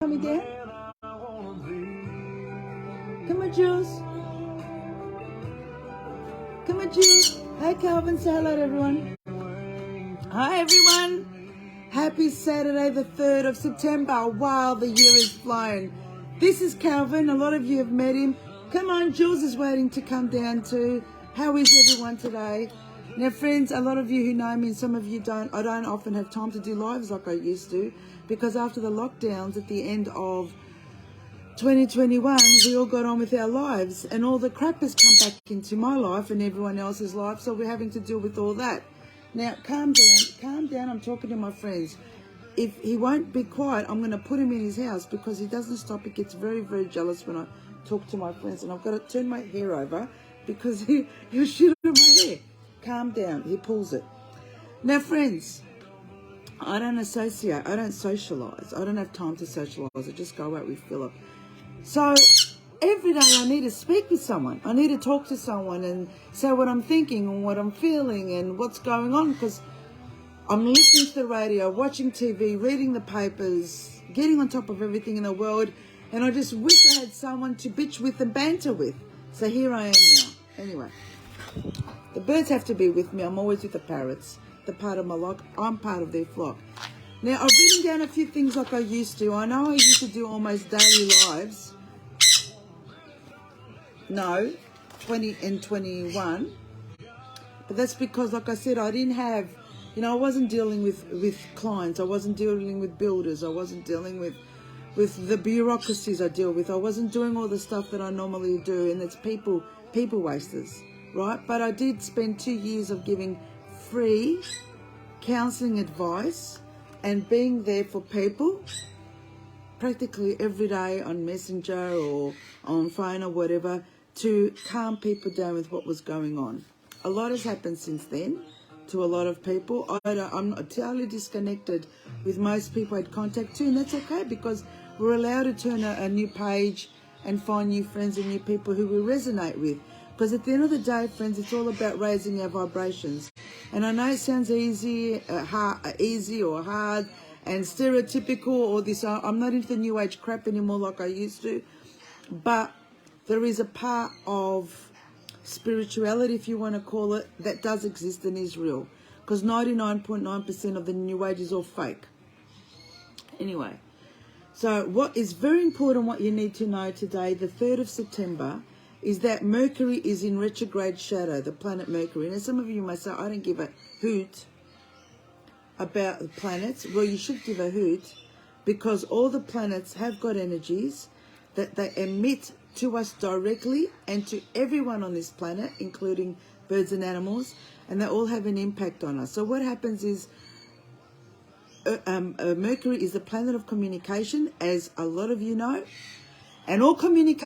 coming down? Come on, Jules. Come on, Jules. Hi, Calvin. Say hello to everyone. Hi, everyone. Happy Saturday, the 3rd of September. Wow, the year is flown. This is Calvin. A lot of you have met him. Come on, Jules is waiting to come down too. How is everyone today? Now, friends, a lot of you who know me and some of you don't, I don't often have time to do lives like I used to, because after the lockdowns at the end of 2021, we all got on with our lives and all the crap has come back into my life and everyone else's life, so we're having to deal with all that. Now, calm down, I'm talking to my friends. If he won't be quiet, I'm going to put him in his house because he doesn't stop. He gets very, very jealous when I talk to my friends, and I've got to turn my hair over because he'll shit on my hair. Calm down, he pulls it. Now, friends, I don't associate, I don't socialise. I don't have time to socialise. I just go out with Philip. So every day I need to speak with someone. I need to talk to someone and say what I'm thinking and what I'm feeling and what's going on, because I'm listening to the radio, watching TV, reading the papers, getting on top of everything in the world, and I just wish I had someone to bitch with and banter with. So here I am now. Anyway, the birds have to be with me. I'm always with the parrots. They're part of my flock. I'm part of their flock. Now, I've written down a few things like I used to. I know I used to do almost daily lives. No, 20 and 21. But that's because, like I said, I didn't have, I wasn't dealing with clients. I wasn't dealing with builders. I wasn't dealing with the bureaucracies I deal with. I wasn't doing all the stuff that I normally do, and it's people wasters, right? But I did spend 2 years of giving free counselling advice and being there for people practically every day on Messenger or on phone or whatever to calm people down with what was going on. A lot has happened since then to a lot of people. I'm not totally disconnected with most people I had contact to, and that's okay because we're allowed to turn a new page and find new friends and new people who we resonate with. Because at the end of the day, friends, it's all about raising our vibrations. And I know it sounds easy or hard and stereotypical or this. I'm not into the new age crap anymore like I used to. But there is a part of spirituality, if you want to call it, that does exist and is real. Because 99.9% of the new age is all fake. Anyway, so what is very important, what you need to know today, the 3rd of September, is that Mercury is in retrograde shadow, the planet Mercury. Now, some of you may say, I don't give a hoot about the planets. Well, you should give a hoot because all the planets have got energies that they emit to us directly and to everyone on this planet, including birds and animals, and they all have an impact on us. So what happens is Mercury is the planet of communication, as a lot of you know, and all communication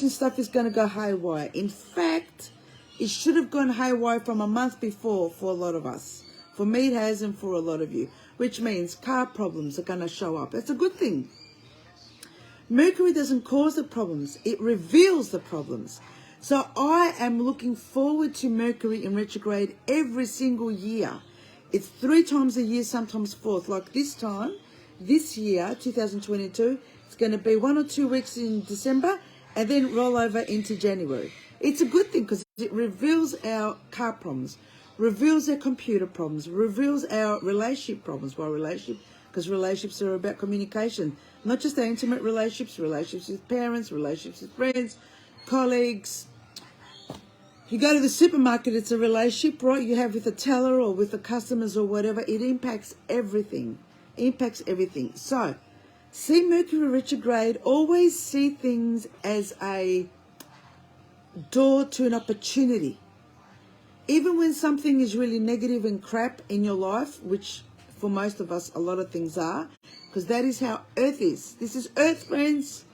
stuff is going to go haywire. In fact, it should have gone haywire from a month before for a lot of us. For me, it has, and for a lot of you, which means car problems are going to show up. That's a good thing. Mercury doesn't cause the problems. It reveals the problems. So I am looking forward to Mercury in retrograde every single year. It's 3 times a year, sometimes 4th. Like this year, 2022, it's going to be 1 or 2 weeks in December and then roll over into January. It's a good thing because it reveals our car problems, reveals our computer problems, reveals our relationship problems. Why relationship? Because relationships are about communication, not just our intimate relationships with parents, relationships with friends, colleagues. You go to the supermarket, it's a relationship, right? You have with the teller or with the customers or whatever. It impacts everything. So, see Mercury retrograde, always see things as a door to an opportunity. Even when something is really negative and crap in your life, which for most of us a lot of things are, because that is how Earth is. This is Earth, friends.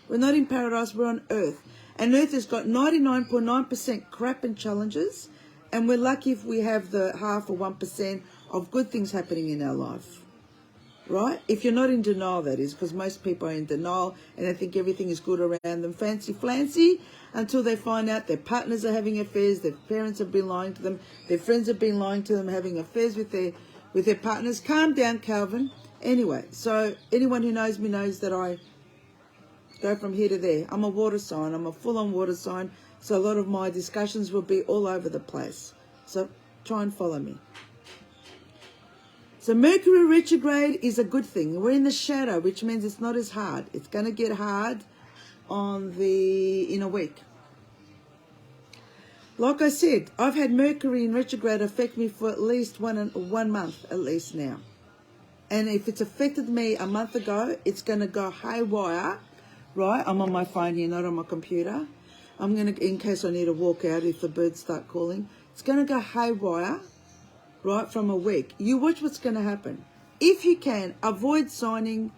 We're not in paradise, we're on Earth. And Earth has got 99.9% crap and challenges, and we're lucky if we have the 0.5 or 1% of good things happening in our life. Right? If you're not in denial, that is, because most people are in denial and they think everything is good around them, fancy, until they find out their partners are having affairs, their parents have been lying to them, their friends have been lying to them, having affairs with their partners. Calm down, Calvin. Anyway, so anyone who knows me knows that I Go from here to there. I'm a water sign. I'm a full-on water sign. So a lot of my discussions will be all over the place. So try and follow me. So Mercury retrograde is a good thing. We're in the shadow, which means it's not as hard. It's going to get hard in a week. Like I said, I've had Mercury in retrograde affect me for at least one month at least now. And if it's affected me a month ago, it's going to go haywire, right? I'm on my phone here, not on my computer. I'm going to, in case I need to walk out if the birds start calling. It's going to go haywire, right, from a week. You watch what's going to happen. If you can, avoid signing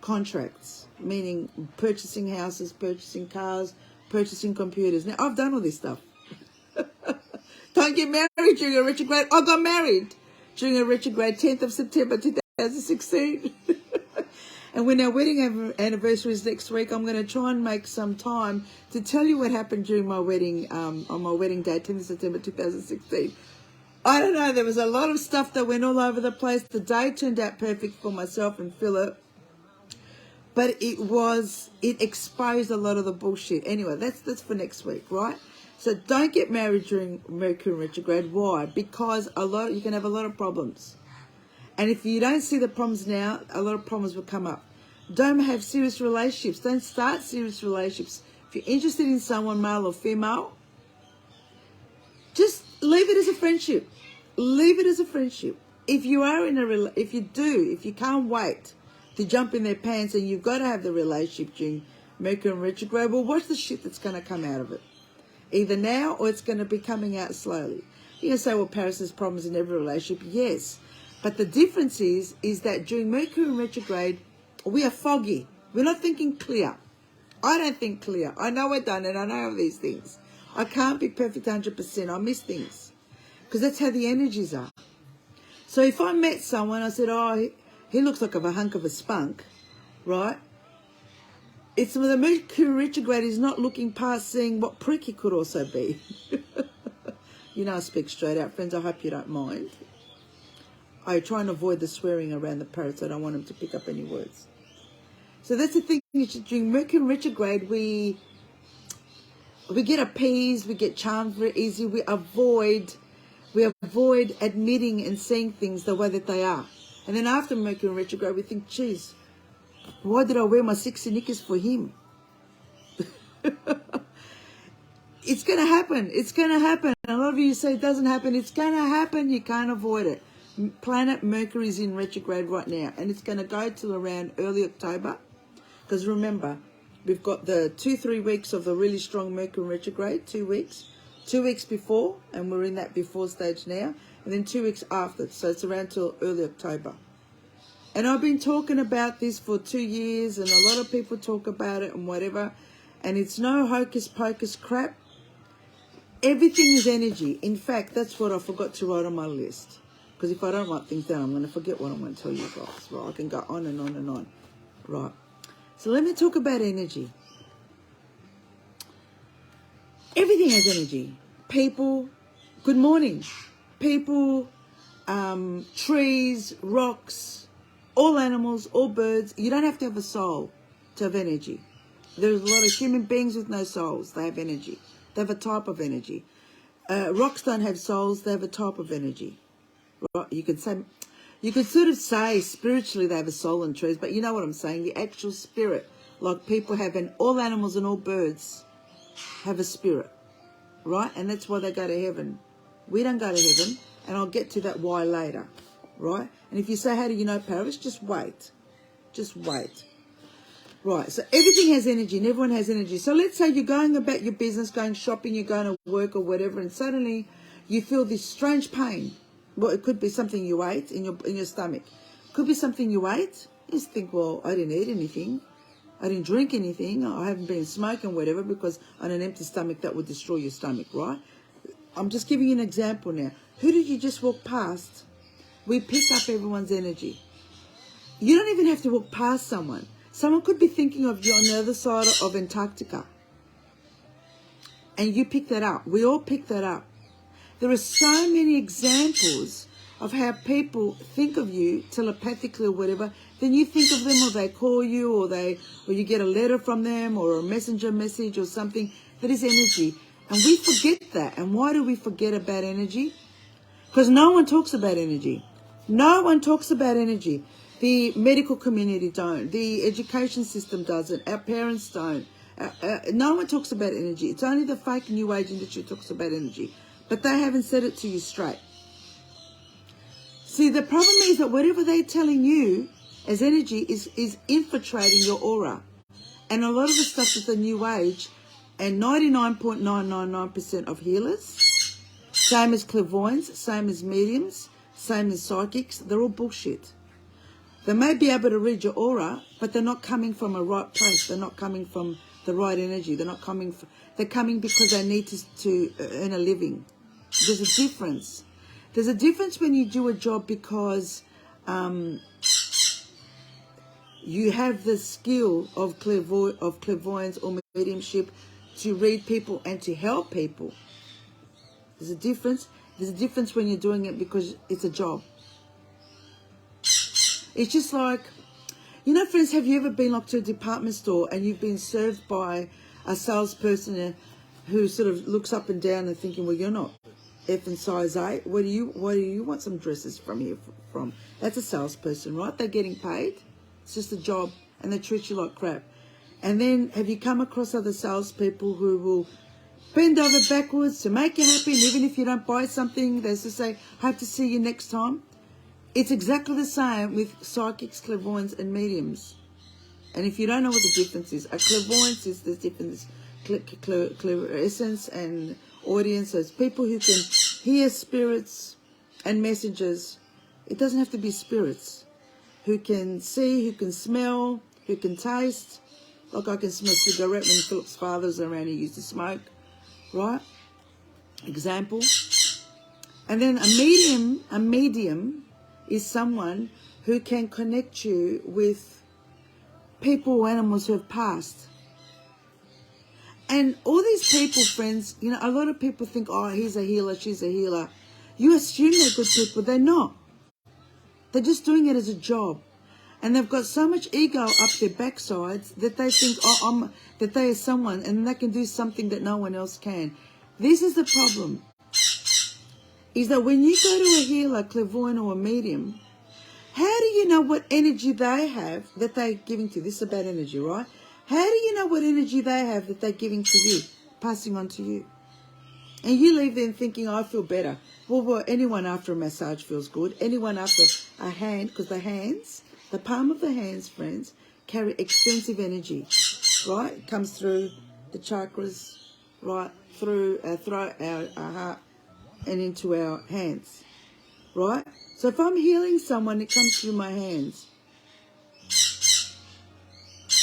contracts, meaning purchasing houses, purchasing cars, purchasing computers. Now, I've done all this stuff. Don't get married during a retrograde. I got married during a retrograde, 10th of September 2016. And when our wedding anniversary is next week, I'm going to try and make some time to tell you what happened during my wedding, on my wedding day, 10th of September 2016. I don't know, there was a lot of stuff that went all over the place. The day turned out perfect for myself and Philip. But it exposed a lot of the bullshit. Anyway, that's for next week, right? So don't get married during Mercury retrograde. Why? Because you can have a lot of problems. And if you don't see the problems now, a lot of problems will come up. Don't have serious relationships. Don't start serious relationships. If you're interested in someone, male or female, just leave it as a friendship. Leave it as a friendship. If you are if you can't wait to jump in their pants and you've got to have the relationship during Mercury retrograde, well, watch the shit that's going to come out of it. Either now or it's going to be coming out slowly. You can say, well, Paris has problems in every relationship. Yes. But the difference is that during Mercury retrograde, we are foggy. We're not thinking clear. I don't think clear. I know I've done it. I know these things. I can't be perfect 100%. I miss things. Because that's how the energies are. So if I met someone, I said, oh, he looks like a hunk of a spunk, right? It's the Mercury retrograde is not looking past seeing what prick he could also be. You know I speak straight out, friends. I hope you don't mind. I try and avoid the swearing around the parrots. I don't want them to pick up any words. So that's the thing. During Mercury retrograde, we get appeased, we get charmed very easy. We avoid admitting and seeing things the way that they are. And then after Mercury retrograde, we think, geez, why did I wear my 60 knickers for him? It's going to happen. It's going to happen. A lot of you say it doesn't happen. It's going to happen. You can't avoid it. Planet Mercury is in retrograde right now. And it's going to go till around early October. Because remember, we've got the 2-3 weeks of the really strong Mercury retrograde. 2 weeks. 2 weeks before. And we're in that before stage now. And then 2 weeks after. So it's around till early October. And I've been talking about this for 2 years, and a lot of people talk about it and whatever, and it's no hocus pocus crap. Everything is energy. In fact, that's what I forgot to write on my list. Because if I don't write things down, I'm going to forget what I'm going to tell you guys. Right, I can go on and on and on. Right. So let me talk about energy. Everything has energy. People, good morning. People, trees, rocks, all animals, all birds. You don't have to have a soul to have energy. There's a lot of human beings with no souls. They have energy. They have a type of energy. Rocks don't have souls. They have a type of energy. Right? You could sort of say spiritually they have a soul in trees, but you know what I'm saying. The actual spirit, like people have, and all animals and all birds have a spirit, right? And that's why they go to heaven. We don't go to heaven, and I'll get to that why later. Right? And if you say, how do you know, Paris? Just wait. Just wait. Right. So everything has energy and everyone has energy. So let's say you're going about your business, going shopping, you're going to work or whatever, and suddenly you feel this strange pain. Well, it could be something you ate in your stomach. It could be something you ate. You just think, well, I didn't eat anything. I didn't drink anything. I haven't been smoking, whatever, because on an empty stomach, that would destroy your stomach, right? I'm just giving you an example now. Who did you just walk past? We pick up everyone's energy. You don't even have to walk past someone. Someone could be thinking of you on the other side of Antarctica. And you pick that up. We all pick that up. There are so many examples of how people think of you telepathically or whatever, then you think of them, or they call you, or you get a letter from them, or a messenger message or something. That is energy. And we forget that. And why do we forget about energy? Because no one talks about energy. No one talks about energy. The medical community don't. The education system doesn't. Our parents don't. No one talks about energy. It's only the fake New Age industry talks about energy. But they haven't said it to you straight. See, the problem is that whatever they're telling you as energy is infiltrating your aura. And a lot of the stuff with the New Age, and 99.999% of healers, same as clairvoyants, same as mediums, same as psychics, they're all bullshit. They may be able to read your aura, but they're not coming from a right place. They're not coming from the right energy. They're not coming. They're coming because they need to earn a living. There's a difference. There's a difference when you do a job because you have the skill of clairvoyance or mediumship to read people and to help people. There's a difference. There's a difference when you're doing it because it's a job. It's just like, you know, friends, have you ever been like to a department store and you've been served by a salesperson who sort of looks up and down and thinking, well, you're not F and size 8. What do you want some dresses from here from? That's a salesperson, right? They're getting paid. It's just a job, and they treat you like crap. And then have you come across other salespeople who will bend over backwards to make you happy, and even if you don't buy something, they just say, hope to see you next time. It's exactly the same with psychics, clairvoyants, and mediums. And if you don't know what the difference is, a clairvoyance is the difference, clairessence and audience. So it's people who can hear spirits and messages. It doesn't have to be spirits. Who can see, who can smell, who can taste. Like I can smell a cigarette when Philip's father's around, he used to smoke. Right? Example. And then a medium is someone who can connect you with people or animals who have passed. And all these people, friends, you know, a lot of people think, oh, he's a healer, she's a healer. You assume they're good people. They're not. They're just doing it as a job. And they've got so much ego up their backsides that they think, that they are someone and they can do something that no one else can. This is the problem. Is that when you go to a healer, clairvoyant or a medium, how do you know what energy they have that they're giving to you? This is about energy, right? How do you know what energy they have that they're giving to you, passing on to you? And you leave them thinking, I feel better. Well, anyone after a massage feels good. Anyone after a hand, because the hands, the palm of the hands, friends, carry extensive energy, right? It comes through the chakras, right, through our throat, our heart, and into our hands, right? So if I'm healing someone, it comes through my hands.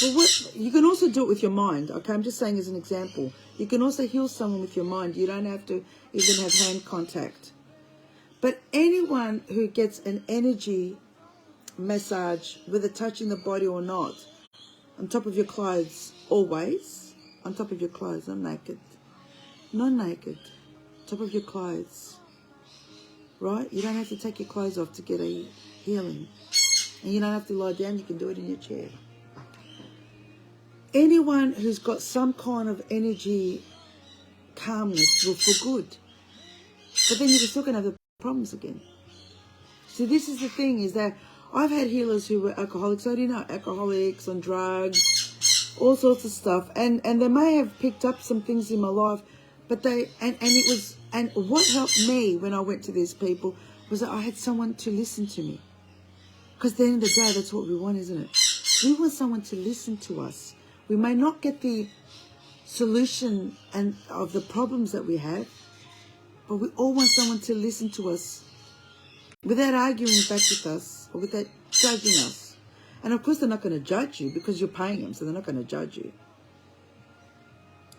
Well, you can also do it with your mind, okay? I'm just saying as an example. You can also heal someone with your mind. You don't have to even have hand contact. But anyone who gets an energy massage, whether touching the body or not, on top of your clothes, always, on top of your clothes, not naked. Not naked. Top of your clothes, right? You don't have to take your clothes off to get a healing. And you don't have to lie down. You can do it in your chair. Anyone who's got some kind of energy calmness will feel good. But then you're still going to have the problems again. See, this is the thing, is that I've had healers who were alcoholics. So do you know, alcoholics, on drugs, all sorts of stuff. And they may have picked up some things in my life, but and what helped me when I went to these people was that I had someone to listen to me. Because at the end of the day, that's what we want, isn't it? We want someone to listen to us. We may not get the solution of the problems that we have, but we all want someone to listen to us without arguing back with us or without judging us. And of course, they're not going to judge you because you're paying them, so they're not going to judge you.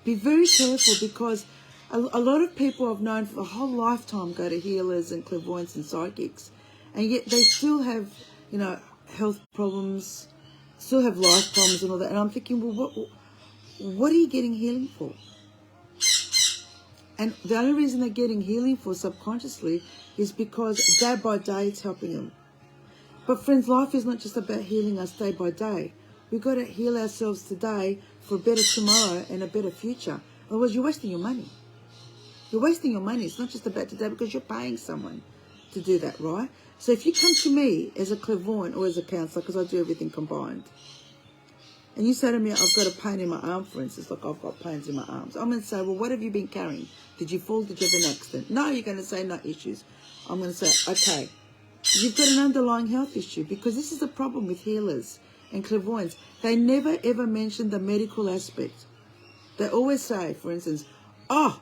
Be very careful, because a lot of people I've known for a whole lifetime go to healers and clairvoyants and psychics, and yet they still have, you know, health problems, still have life problems and all that. And I'm thinking, well, what are you getting healing for? And the only reason they're getting healing for subconsciously is because day by day it's helping them. But friends, life is not just about healing us day by day. We've got to heal ourselves today for a better tomorrow and a better future. Otherwise, you're wasting your money. You're wasting your money. It's not just about today because you're paying someone to do that, right? So if you come to me as a clairvoyant or as a counsellor, because I do everything combined, and you say to me, I've got a pain in my arm, for instance, like I've got pains in my arms, I'm going to say, well, what have you been carrying? Did you fall? Did you have an accident? No, you're going to say no issues. I'm going to say, okay, you've got an underlying health issue, because this is the problem with healers and clairvoyants. They never, ever mention the medical aspect. They always say, for instance, oh,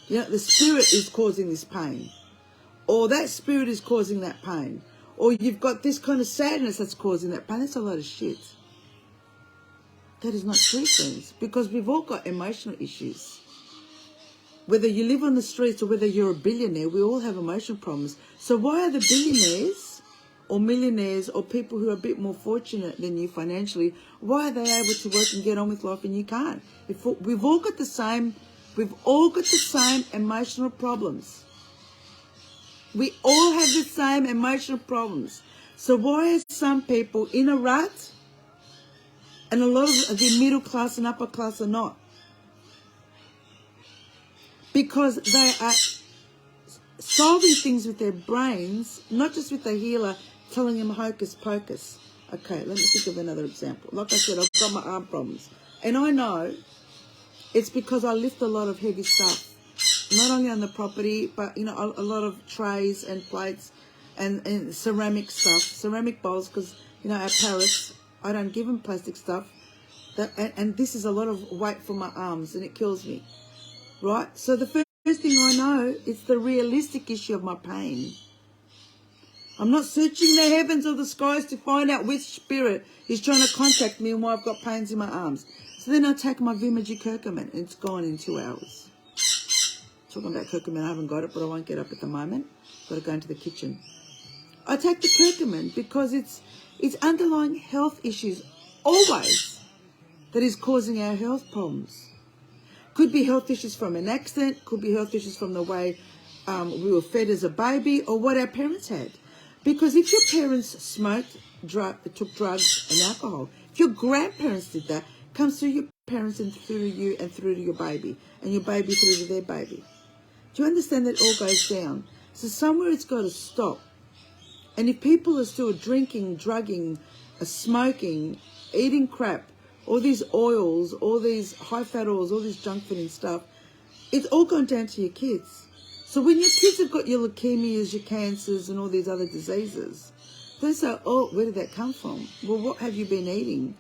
you know, the spirit is causing this pain, or that spirit is causing that pain, or you've got this kind of sadness that's causing that pain. That's a lot of shit. That is not true, friends, because we've all got emotional issues. Whether you live on the streets or whether you're a billionaire, we all have emotional problems. So why are the billionaires or millionaires or people who are a bit more fortunate than you financially, why are they able to work and get on with life and you can't? We've all got the same emotional problems. We all have the same emotional problems. So why are some people in a rut and a lot of the middle class and upper class are not? Because they are solving things with their brains, not just with the healer telling them hocus pocus. Okay, let me think of another example. Like I said, I've got my arm problems. And I know it's because I lift a lot of heavy stuff. Not only on the property, but, you know, a lot of trays and plates and ceramic stuff. Ceramic bowls, because, you know, our parrots, I don't give them plastic stuff. And this is a lot of weight for my arms, and it kills me. Right? So the first thing I know is the realistic issue of my pain. I'm not searching the heavens or the skies to find out which spirit is trying to contact me and why I've got pains in my arms. So then I take my Vimaji curcumin, and it's gone in 2 hours. Talking about curcumin, I haven't got it, but I won't get up at the moment. Got to go into the kitchen. I take the curcumin because it's underlying health issues always that is causing our health problems. Could be health issues from an accident, could be health issues from the way we were fed as a baby or what our parents had. Because if your parents smoked, took drugs and alcohol, if your grandparents did that, it comes through your parents and through you and through to your baby, and your baby through to their baby. Do you understand that it all goes down? So somewhere it's got to stop. And if people are still drinking, drugging, smoking, eating crap, all these oils, all these high-fat oils, all this junk food and stuff, it's all gone down to your kids. So when your kids have got your leukemias, your cancers, and all these other diseases, they say, oh, where did that come from? Well, what have you been eating?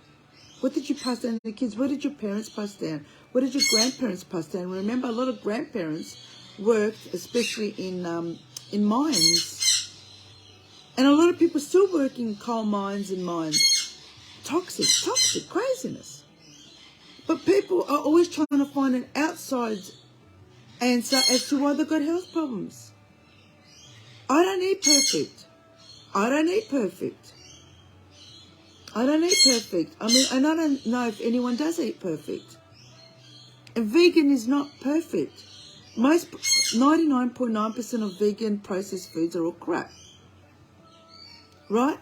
What did you pass down to the kids? What did your parents pass down? What did your grandparents pass down? Remember, a lot of grandparents worked, especially in mines. And a lot of people still work in coal mines and mines. Toxic, craziness. But people are always trying to find an outside answer as to why they've got health problems. I don't eat perfect. I mean, and I don't know if anyone does eat perfect. And vegan is not perfect. Most 99.9% of vegan processed foods are all crap. Right?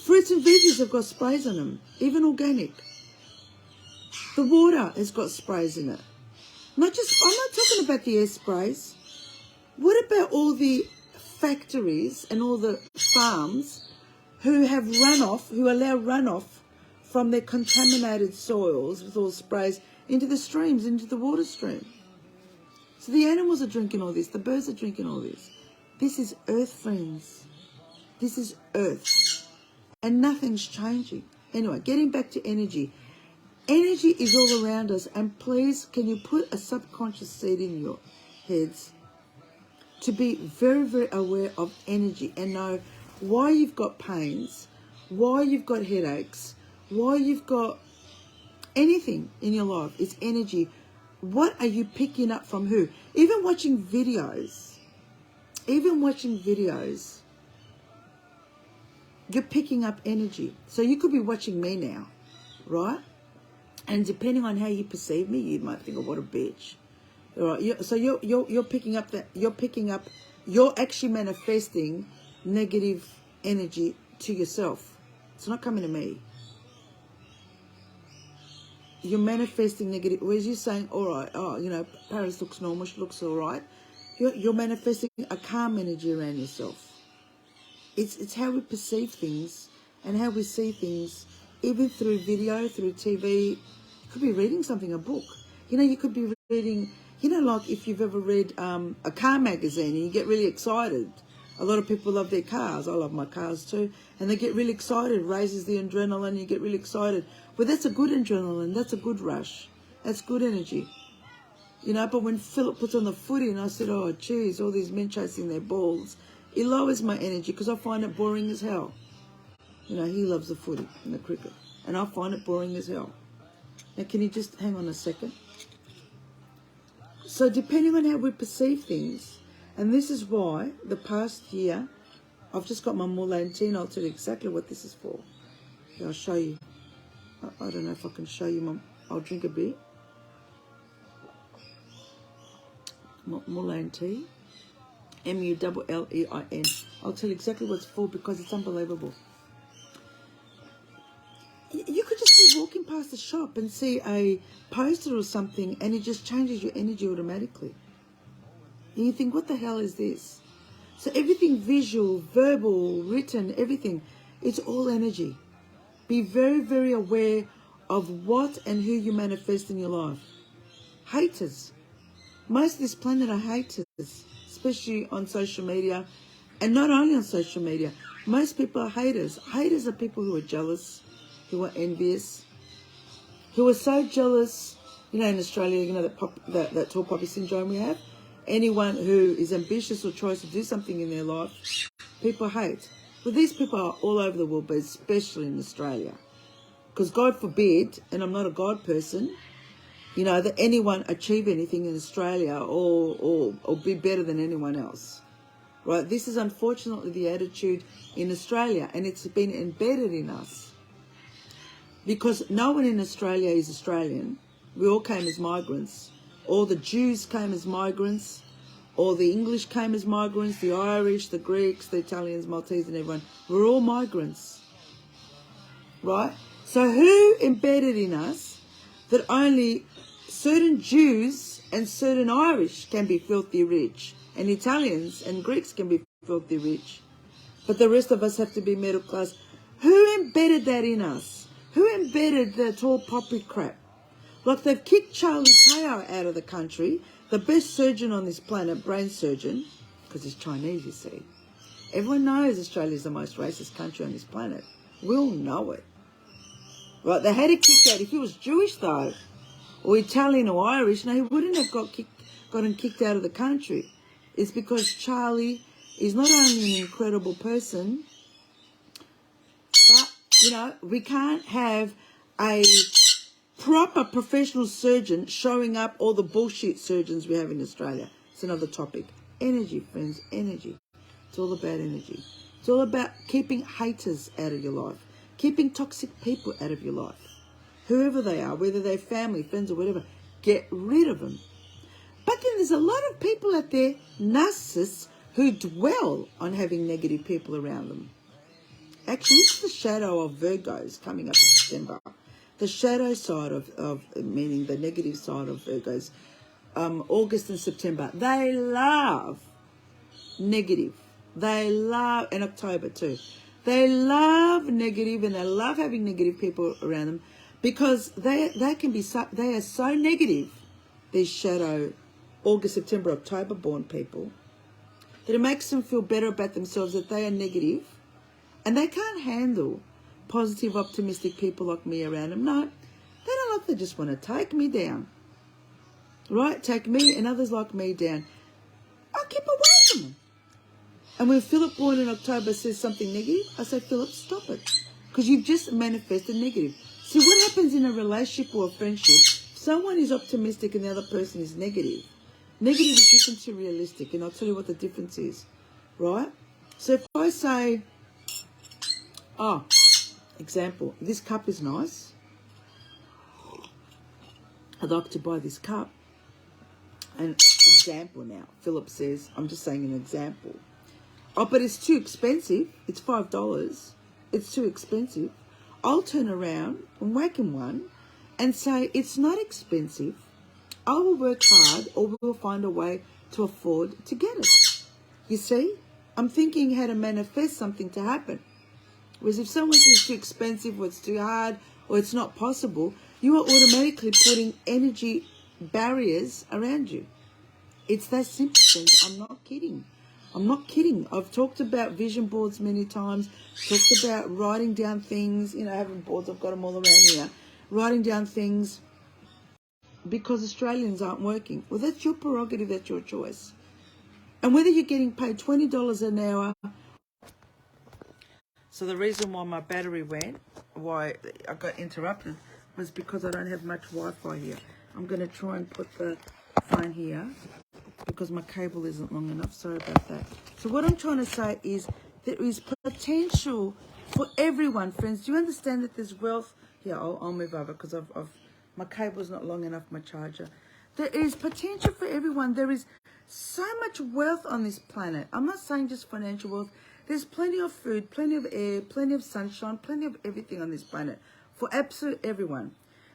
Fruits and veggies have got sprays on them, even organic. The water has got sprays in it. I'm not talking about the air sprays. What about all the factories and all the farms who have runoff, who allow runoff from their contaminated soils with all sprays into the streams, into the water stream? So the animals are drinking all this, the birds are drinking all this. This is earth, friends. This is earth. And nothing's changing. Anyway, getting back to energy. Energy is all around us, and please, can you put a subconscious seed in your heads to be very, very aware of energy and know why you've got pains, why you've got headaches, why you've got anything in your life. It's energy. What are you picking up from who? Even watching videos, you're picking up energy. So you could be watching me now, right? And depending on how you perceive me, you might think, oh, what a bitch. All right. So you're picking up that. You're actually manifesting negative energy to yourself. It's not coming to me. You're manifesting negative. Whereas you're saying, all right, Paris looks normal, she looks all right. You're manifesting a calm energy around yourself. It's how we perceive things and how we see things, even through video, through TV. You could be reading something, a book. You could be reading, like if you've ever read a car magazine and you get really excited. A lot of people love their cars. I love my cars too. And they get really excited, raises the adrenaline, you get really excited. Well, that's a good adrenaline, that's a good rush. That's good energy. But when Philip puts on the footy and I said, oh, geez, all these men chasing their balls, it lowers my energy because I find it boring as hell. He loves the footy and the cricket. And I find it boring as hell. Now, can you just hang on a second? So depending on how we perceive things, and this is why the past year, I've just got my Moulin tea and I'll tell you exactly what this is for. I'll show you. I don't know if I can show you. I'll drink a bit. Moulin tea. Mullein. I'll tell you exactly what it's for because it's unbelievable. You could just be walking past the shop and see a poster or something and it just changes your energy automatically. And you think, what the hell is this? So everything visual, verbal, written, everything, it's all energy. Be very, very aware of what and who you manifest in your life. Haters. Most of this planet are haters, especially on social media. And not only on social media. Most people are haters. Haters are people who are jealous, who are envious, who are so jealous. In Australia, that tall poppy syndrome we have. Anyone who is ambitious or tries to do something in their life, people hate. But these people are all over the world, but especially in Australia. Because God forbid, and I'm not a God person, that anyone achieve anything in Australia or be better than anyone else. Right? This is unfortunately the attitude in Australia, and it's been embedded in us. Because no one in Australia is Australian. We all came as migrants. All the Jews came as migrants. All the English came as migrants. The Irish, the Greeks, the Italians, Maltese and everyone. We're all migrants. Right? So who embedded in us that only certain Jews and certain Irish can be filthy rich and Italians and Greeks can be filthy rich, but the rest of us have to be middle class? Who embedded that in us? Who embedded the tall poppy crap? Like they've kicked Charlie Tao out of the country, the best surgeon on this planet, brain surgeon, because he's Chinese, you see. Everyone knows Australia's the most racist country on this planet. We all know it. Right, they had to kick out. If he was Jewish, though, or Italian or Irish, no, he wouldn't have gotten kicked out of the country. It's because Charlie is not only an incredible person, but, we can't have a proper professional surgeon showing up all the bullshit surgeons we have in Australia. It's another topic. Energy, friends, energy. It's all about energy. It's all about keeping haters out of your life, keeping toxic people out of your life. Whoever they are, whether they're family, friends or whatever, get rid of them. But then there's a lot of people out there, narcissists, who dwell on having negative people around them. Actually, it's the shadow of Virgos coming up in December. The shadow side of meaning the negative side of Virgos, August and September, they love negative. They love, and October too. They love negative and they love having negative people around them because they are so negative, these shadow August, September, October born people, that it makes them feel better about themselves that they are negative and they can't handle positive, optimistic people like me around them. No, they don't like, they just want to take me down. Right? Take me and others like me down. I keep away from them. And when Philip born in October says something negative, I say, Philip, stop it. Because you've just manifested negative. See, what happens in a relationship or a friendship, if someone is optimistic and the other person is negative, negative is different to realistic, and I'll tell you what the difference is. Right? So if I say, example, this cup is nice. I'd like to buy this cup. An example now. Philip says, I'm just saying an example. Oh, but it's too expensive. It's $5. It's too expensive. I'll turn around and whack him one and say, it's not expensive. I will work hard, or we'll find a way to afford to get it. You see? I'm thinking how to manifest something to happen. Whereas if someone says it's too expensive, or it's too hard, or it's not possible, you are automatically putting energy barriers around you. It's that simple, friends. I'm not kidding. I'm not kidding. I've talked about vision boards many times, talked about writing down things, having boards, I've got them all around here, writing down things because Australians aren't working. Well, that's your prerogative, that's your choice. And whether you're getting paid $20 an hour. So the reason why my battery went, why I got interrupted, was because I don't have much Wi-Fi here. I'm going to try and put the phone here because my cable isn't long enough. Sorry about that. So what I'm trying to say is there is potential for everyone, friends. Do you understand that there's wealth? Here, I'll move over because my cable's not long enough, my charger. There is potential for everyone. There is so much wealth on this planet. I'm not saying just financial wealth. There's plenty of food, plenty of air, plenty of sunshine, plenty of everything on this planet for absolute everyone.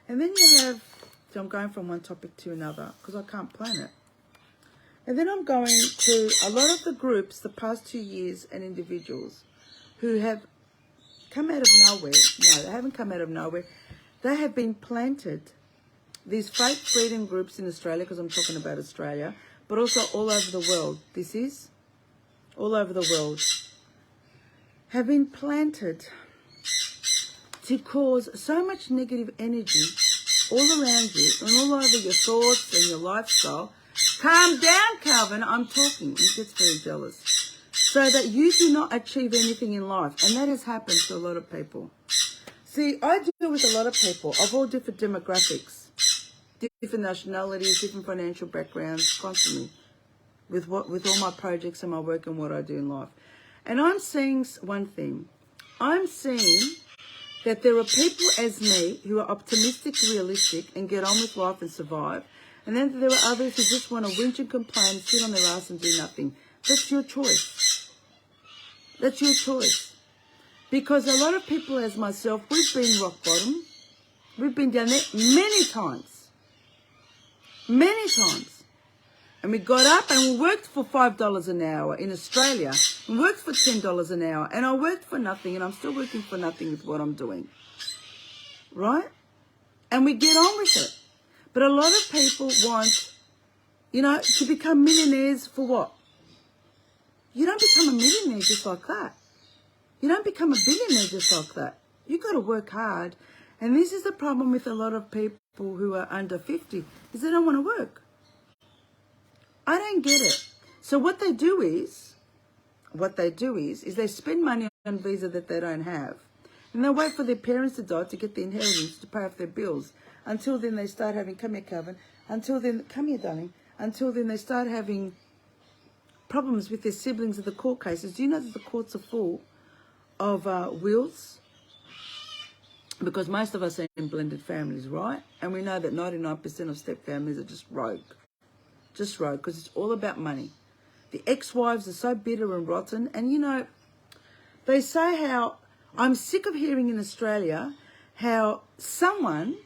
And then you have, so I'm going from one topic to another because I can't plan it. And then I'm going to a lot of the groups the past 2 years and individuals who have come out of nowhere. No, they haven't come out of nowhere. They have been planted. These fake freedom groups in Australia, because I'm talking about Australia, but also all over the world. This is all over the world. Have been planted to cause so much negative energy all around you and all over your thoughts and your lifestyle. Calm down, Calvin. I'm talking. He gets very jealous. So that you do not achieve anything in life. And that has happened to a lot of people. See, I deal with a lot of people of all different demographics, different nationalities, different financial backgrounds, constantly with all my projects and my work and what I do in life. And I'm seeing one thing. I'm seeing that there are people as me who are optimistic, realistic, and get on with life and survive. And then there are others who just want to whinge and complain, sit on their ass and do nothing. That's your choice. That's your choice. Because a lot of people as myself, we've been rock bottom. We've been down there many times. Many times. And we got up and we worked for $5 an hour in Australia. We worked for $10 an hour. And I worked for nothing, and I'm still working for nothing with what I'm doing. Right? And we get on with it. But a lot of people want, to become millionaires for what? You don't become a millionaire just like that. You don't become a billionaire just like that. You got to work hard. And this is the problem with a lot of people who are under 50, is they don't want to work. I don't get it. So what they do is they spend money on visa that they don't have. And they wait for their parents to die to get the inheritance to pay off their bills. Until then they start having, come here, Calvin. Until then, come here, darling. Until then they start having problems with their siblings in the court cases. Do you know that the courts are full of wills? Because most of us are in blended families, right? And we know that 99% of step families are just rogue. Just rogue, because it's all about money. The ex-wives are so bitter and rotten. And, they say how, I'm sick of hearing in Australia how someone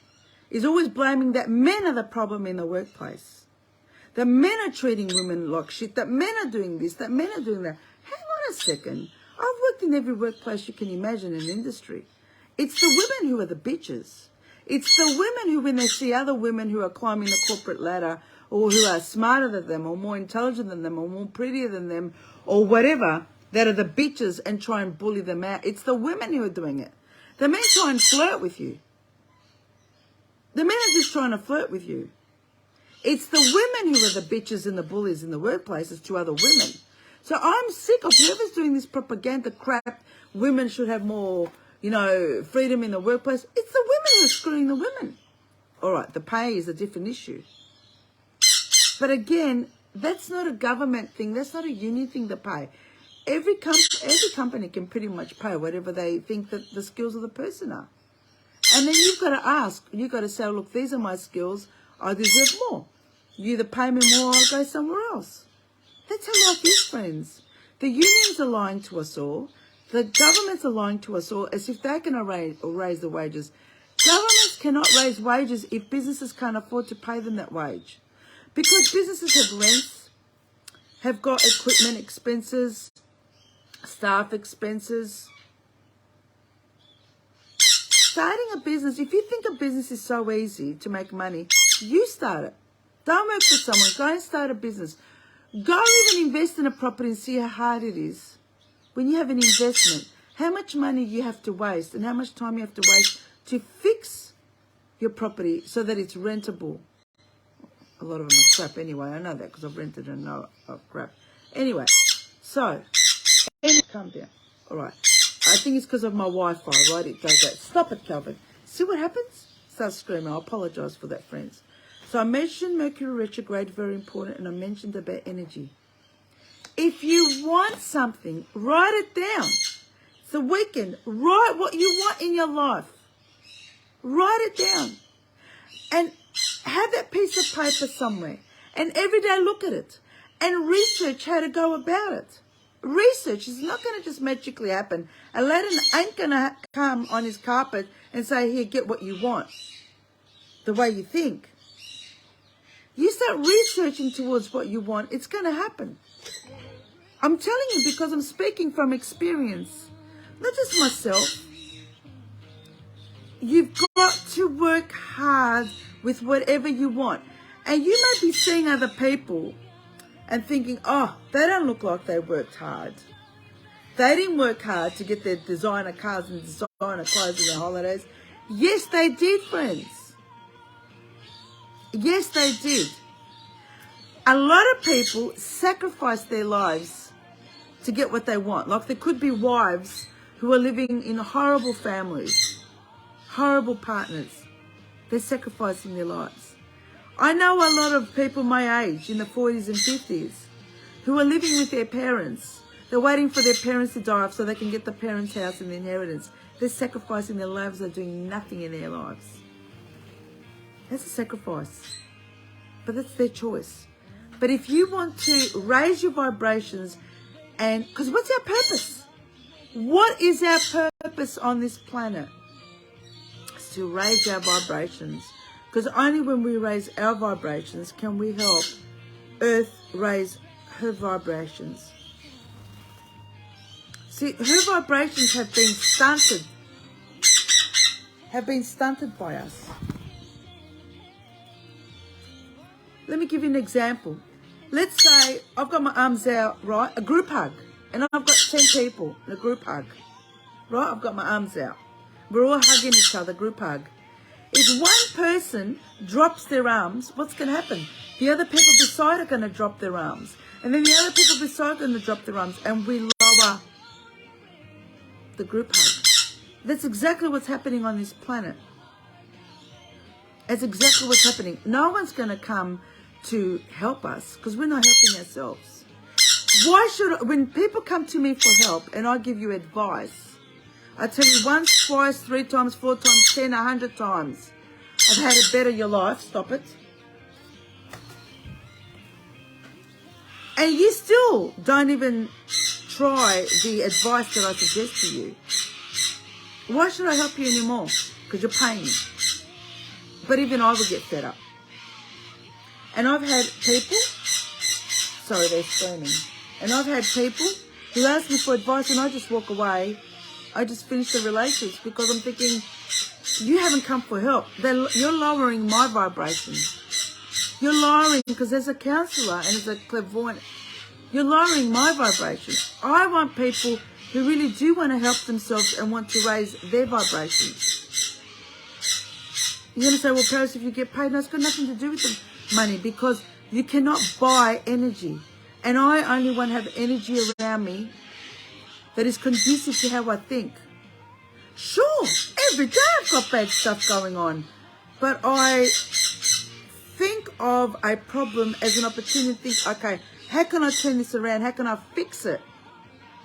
is always blaming that men are the problem in the workplace. That men are treating women like shit. That men are doing this. That men are doing that. Hang on a second. I've worked in every workplace you can imagine in industry. It's the women who are the bitches. It's the women who, when they see other women who are climbing the corporate ladder, or who are smarter than them, or more intelligent than them, or more prettier than them, or whatever, that are the bitches and try and bully them out. It's the women who are doing it. The men try and flirt with you. The men are just trying to flirt with you. It's the women who are the bitches and the bullies in the workplaces to other women. So I'm sick of whoever's doing this propaganda crap. Women should have more, freedom in the workplace. It's the women who are screwing the women. All right, the pay is a different issue. But again, that's not a government thing. That's not a union thing to pay. Every company can pretty much pay whatever they think that the skills of the person are. And then you've got to ask. You've got to say, look, these are my skills. I deserve more. You either pay me more or I'll go somewhere else. That's how life is, friends. The unions are lying to us all. The governments are lying to us all as if they can raise the wages. Governments cannot raise wages if businesses can't afford to pay them that wage. Because businesses have rents, have got equipment expenses, staff expenses. Starting a business, if you think a business is so easy to make money, you start it. Don't work for someone. Go and start a business. Go even invest in a property and see how hard it is. When you have an investment, how much money you have to waste and how much time you have to waste to fix your property so that it's rentable. A lot of them are crap anyway. I know that because I've rented and know of crap. Anyway, so, calm down. All right. I think it's because of my Wi-Fi, right? It does that. Stop it, Calvin. See what happens? Start screaming. I apologise for that, friends. So I mentioned Mercury retrograde, very important, and I mentioned about energy. If you want something, write it down. It's the weekend. Write what you want in your life. Write it down. And have that piece of paper somewhere. And every day look at it. And research how to go about it. Research is not going to just magically happen. Aladdin ain't going to come on his carpet and say, here, get what you want. The way you think. You start researching towards what you want, it's going to happen. I'm telling you because I'm speaking from experience. Not just myself. You've got to work hard with whatever you want. And you might be seeing other people and thinking, oh, they don't look like they worked hard. They didn't work hard to get their designer cars and designer clothes in their holidays. Yes, they did, friends. Yes, they did. A lot of people sacrifice their lives to get what they want. Like there could be wives who are living in horrible families, horrible partners. They're sacrificing their lives. I know a lot of people my age, in the 40s and 50s, who are living with their parents. They're waiting for their parents to die off so they can get the parents' house and the inheritance. They're sacrificing their lives. They're doing nothing in their lives. That's a sacrifice. But that's their choice. But if you want to raise your vibrations, and because what's our purpose? What is our purpose on this planet? It's to raise our vibrations. Because only when we raise our vibrations can we help Earth raise her vibrations. See, her vibrations have been stunted by us. Let me give you an example. Let's say I've got my arms out, right? A group hug. And I've got 10 people in a group hug. Right? I've got my arms out. We're all hugging each other, group hug. If one person drops their arms, what's going to happen? The other people beside are going to drop their arms. And then the other people beside are going to drop their arms. And we lower the group hug. That's exactly what's happening on this planet. That's exactly what's happening. No one's going to come to help us because we're not helping ourselves. Why should, when people come to me for help and I give you advice, I tell you once, twice, 3 times, 4 times, 10, 100 times, I've had it better your life, stop it. And you still don't even try the advice that I suggest to you. Why should I help you anymore? Because you're paying me. But even I would get fed up. And I've had people, sorry, they're screaming. And I've had people who ask me for advice and I just walk away. I just finish the relationship because I'm thinking, you haven't come for help. You're lowering my vibrations. You're lowering, because as a counsellor and as a clairvoyant, you're lowering my vibrations. I want people who really do want to help themselves and want to raise their vibrations. You're going to say, well, Paris, if you get paid, no, it's got nothing to do with the money, because you cannot buy energy. And I only want to have energy around me that is conducive to how I think. Sure, every day I've got bad stuff going on, but I think of a problem as an opportunity to think, okay, how can I turn this around? How can I fix it?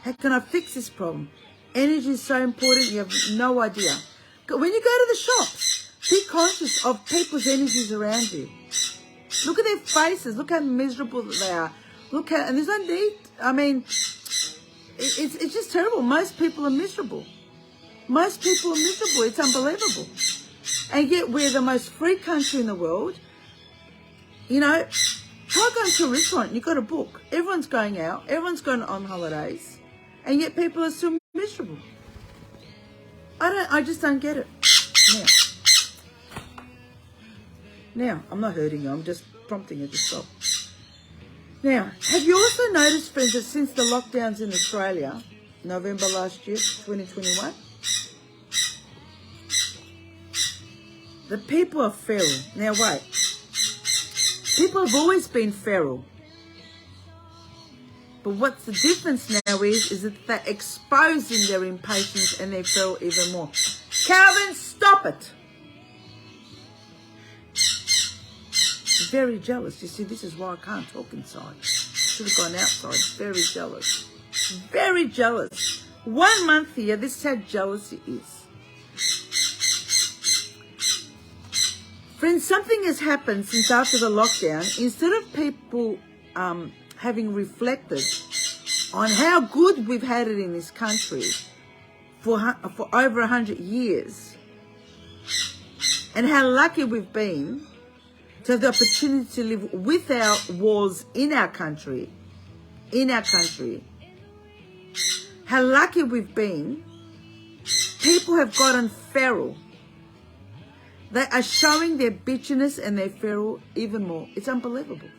How can I fix this problem? Energy is so important, you have no idea. When you go to the shops, be conscious of people's energies around you. Look at their faces. Look how miserable they are. Look how, and there's no need. I mean, it's just terrible. Most people are miserable. Most people are miserable. It's unbelievable. And yet we're the most free country in the world. You know, try going to a restaurant. You've got a book. Everyone's going out. Everyone's going on holidays. And yet people are still miserable. I just don't get it. Now, I'm not hurting you. I'm just prompting you to stop. Now, have you also noticed, friends, that since the lockdowns in Australia, November last year, 2021, the people are feral. Now, wait. People have always been feral. But what's the difference now is that they're exposing their impatience and their feral even more. Calvin, stop it. Very jealous. You see, this is why I can't talk inside. Should have gone outside. Very jealous. Very jealous. 1 month here, this is how jealous it is. Friends, something has happened since after the lockdown. Instead of people having reflected on how good we've had it in this country for over 100 years and how lucky we've been to have the opportunity to live without wars in our country, how lucky we've been, people have gotten feral. They are showing their bitchiness and their feral even more. It's unbelievable.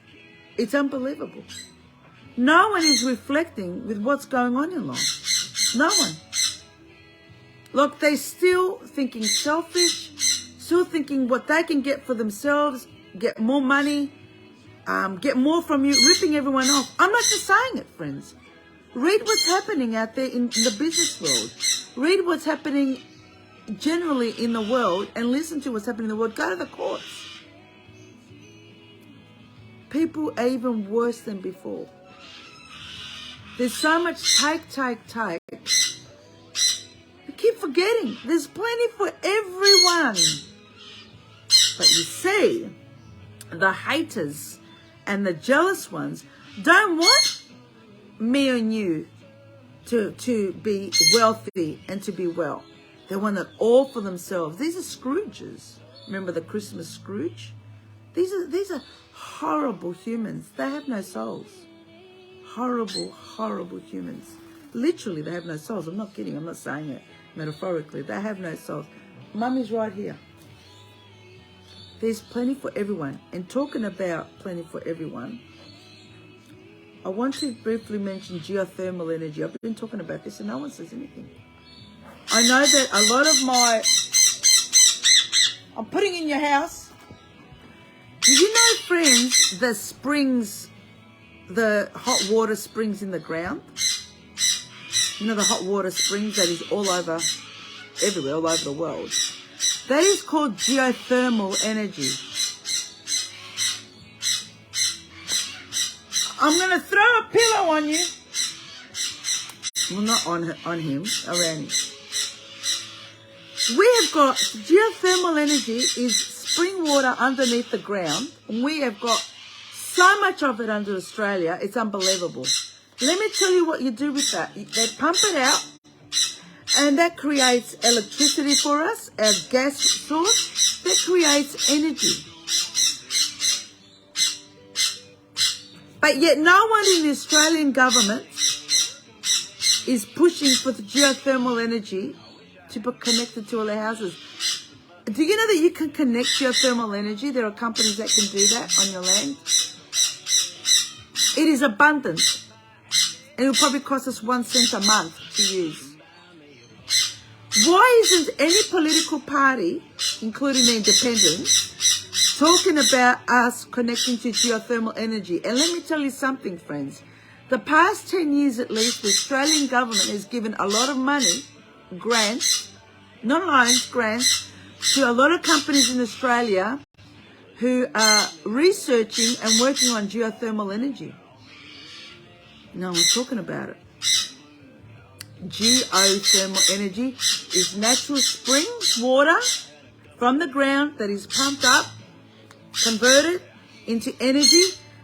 It's unbelievable. No one is reflecting with what's going on in life. No one. Look, they're still thinking selfish, still thinking what they can get for themselves, get more money, get more from you, ripping everyone off. I'm not just saying it, friends. Read what's happening out there in the business world. Read what's happening generally in the world and listen to what's happening in the world. Go to the courts. People are even worse than before. There's so much take. We keep forgetting. There's plenty for everyone. But you see, the haters and the jealous ones don't want me and you to be wealthy and to be well. They want it all for themselves. These are Scrooges. Remember the Christmas Scrooge? These are horrible humans. They have no souls. Horrible humans. Literally, they have no souls. I'm not kidding. I'm not saying it metaphorically. They have no souls. Mummy's right here. There's plenty for everyone. And talking about plenty for everyone, I want to briefly mention geothermal energy. I've been talking about this and no one says anything. I know that a lot of I'm putting in your house. Do you know, friends, the springs, the hot water springs in the ground? You know the hot water springs that is all over, everywhere, all over the world. That is called geothermal energy. I'm going to throw a pillow on you. Well, not on him, around him. We have got geothermal energy is spring water underneath the ground. And we have got so much of it under Australia. It's unbelievable. Let me tell you what you do with that. They pump it out. And that creates electricity for us, our gas source. That creates energy. But yet no one in the Australian government is pushing for the geothermal energy to be connected to all their houses. Do you know that you can connect geothermal energy? There are companies that can do that on your land. It is abundant. And it will probably cost us 1 cent a month to use. Why isn't any political party, including the independents, talking about us connecting to geothermal energy? And let me tell you something, friends. The past 10 years at least, the Australian government has given a lot of money, grants, not loans, grants, to a lot of companies in Australia who are researching and working on geothermal energy. No one's talking about it. Geothermal energy is natural spring water from the ground that is pumped up, converted into energy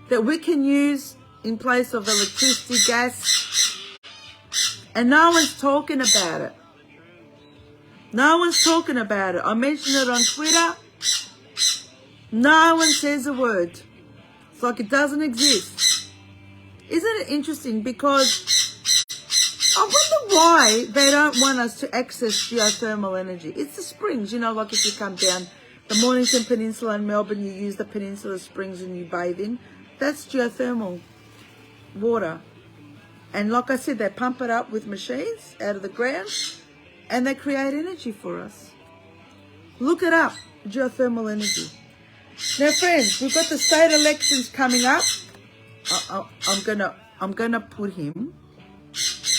that we can use in place of electricity, gas, and no one's talking about it. No one's talking about it. I mentioned it on Twitter. No one says a word. It's like it doesn't exist. Isn't it interesting? Because I wonder why they don't want us to access geothermal energy. It's the springs, you know, like if you come down the Mornington Peninsula in Melbourne, you use the Peninsula Springs and you bathe in. That's geothermal water. And like I said, they pump it up with machines out of the ground and they create energy for us. Look it up, geothermal energy. Now, friends, we've got the state elections coming up. I'm gonna put him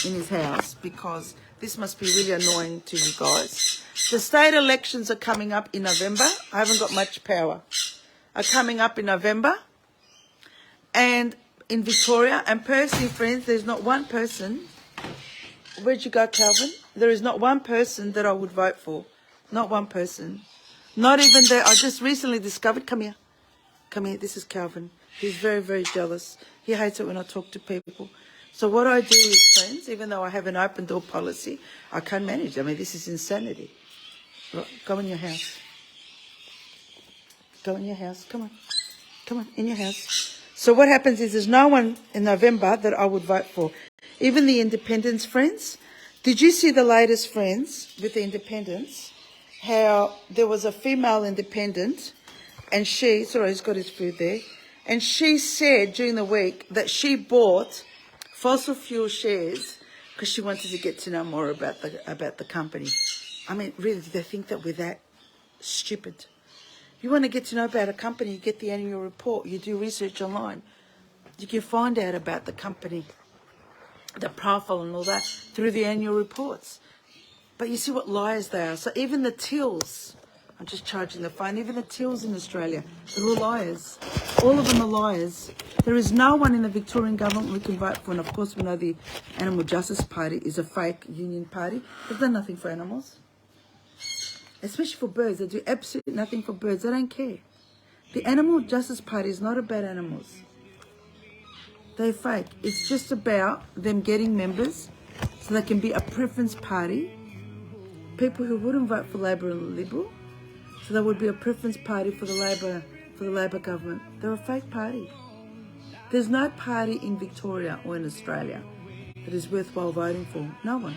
in his house because this must be really annoying to you guys. The state elections are coming up in November. I haven't got much power. Are coming up in November, and in Victoria. And personally, friends, there's not one person. Where'd you go, Calvin? There is not one person that I would vote for. Not one person. Not even there. I just recently discovered. Come here. Come here. This is Calvin. He's very, very jealous. He hates it when I talk to people. So what I do is, friends, even though I have an open door policy, I can't manage. I mean, this is insanity. Right, go in your house. Go in your house. Come on. Come on, in your house. So what happens is there's no one in November that I would vote for. Even the independents, friends. Did you see the latest, friends, with the independents? How there was a female independent and she, sorry, he's got his food there, and she said during the week that she bought fossil fuel shares because she wanted to get to know more about the company. I mean, really, do they think that we're that stupid? You want to get to know about a company, you get the annual report, you do research online. You can find out about the company, the profile and all that through the annual reports. But you see what liars they are. So even the tills, I'm just charging the phone, even the tills in Australia, they're all liars. All of them are liars. There is no one in the Victorian government we can vote for. And of course we know the Animal Justice Party is a fake union party. They've done nothing for animals. Especially for birds. They do absolutely nothing for birds. They don't care. The Animal Justice Party is not about animals. They're fake. It's just about them getting members so they can be a preference party. People who wouldn't vote for Labor and Liberal, so there would be a preference party for the Labor government. They're a fake party. There's no party in Victoria or in Australia that is worthwhile voting for. No one.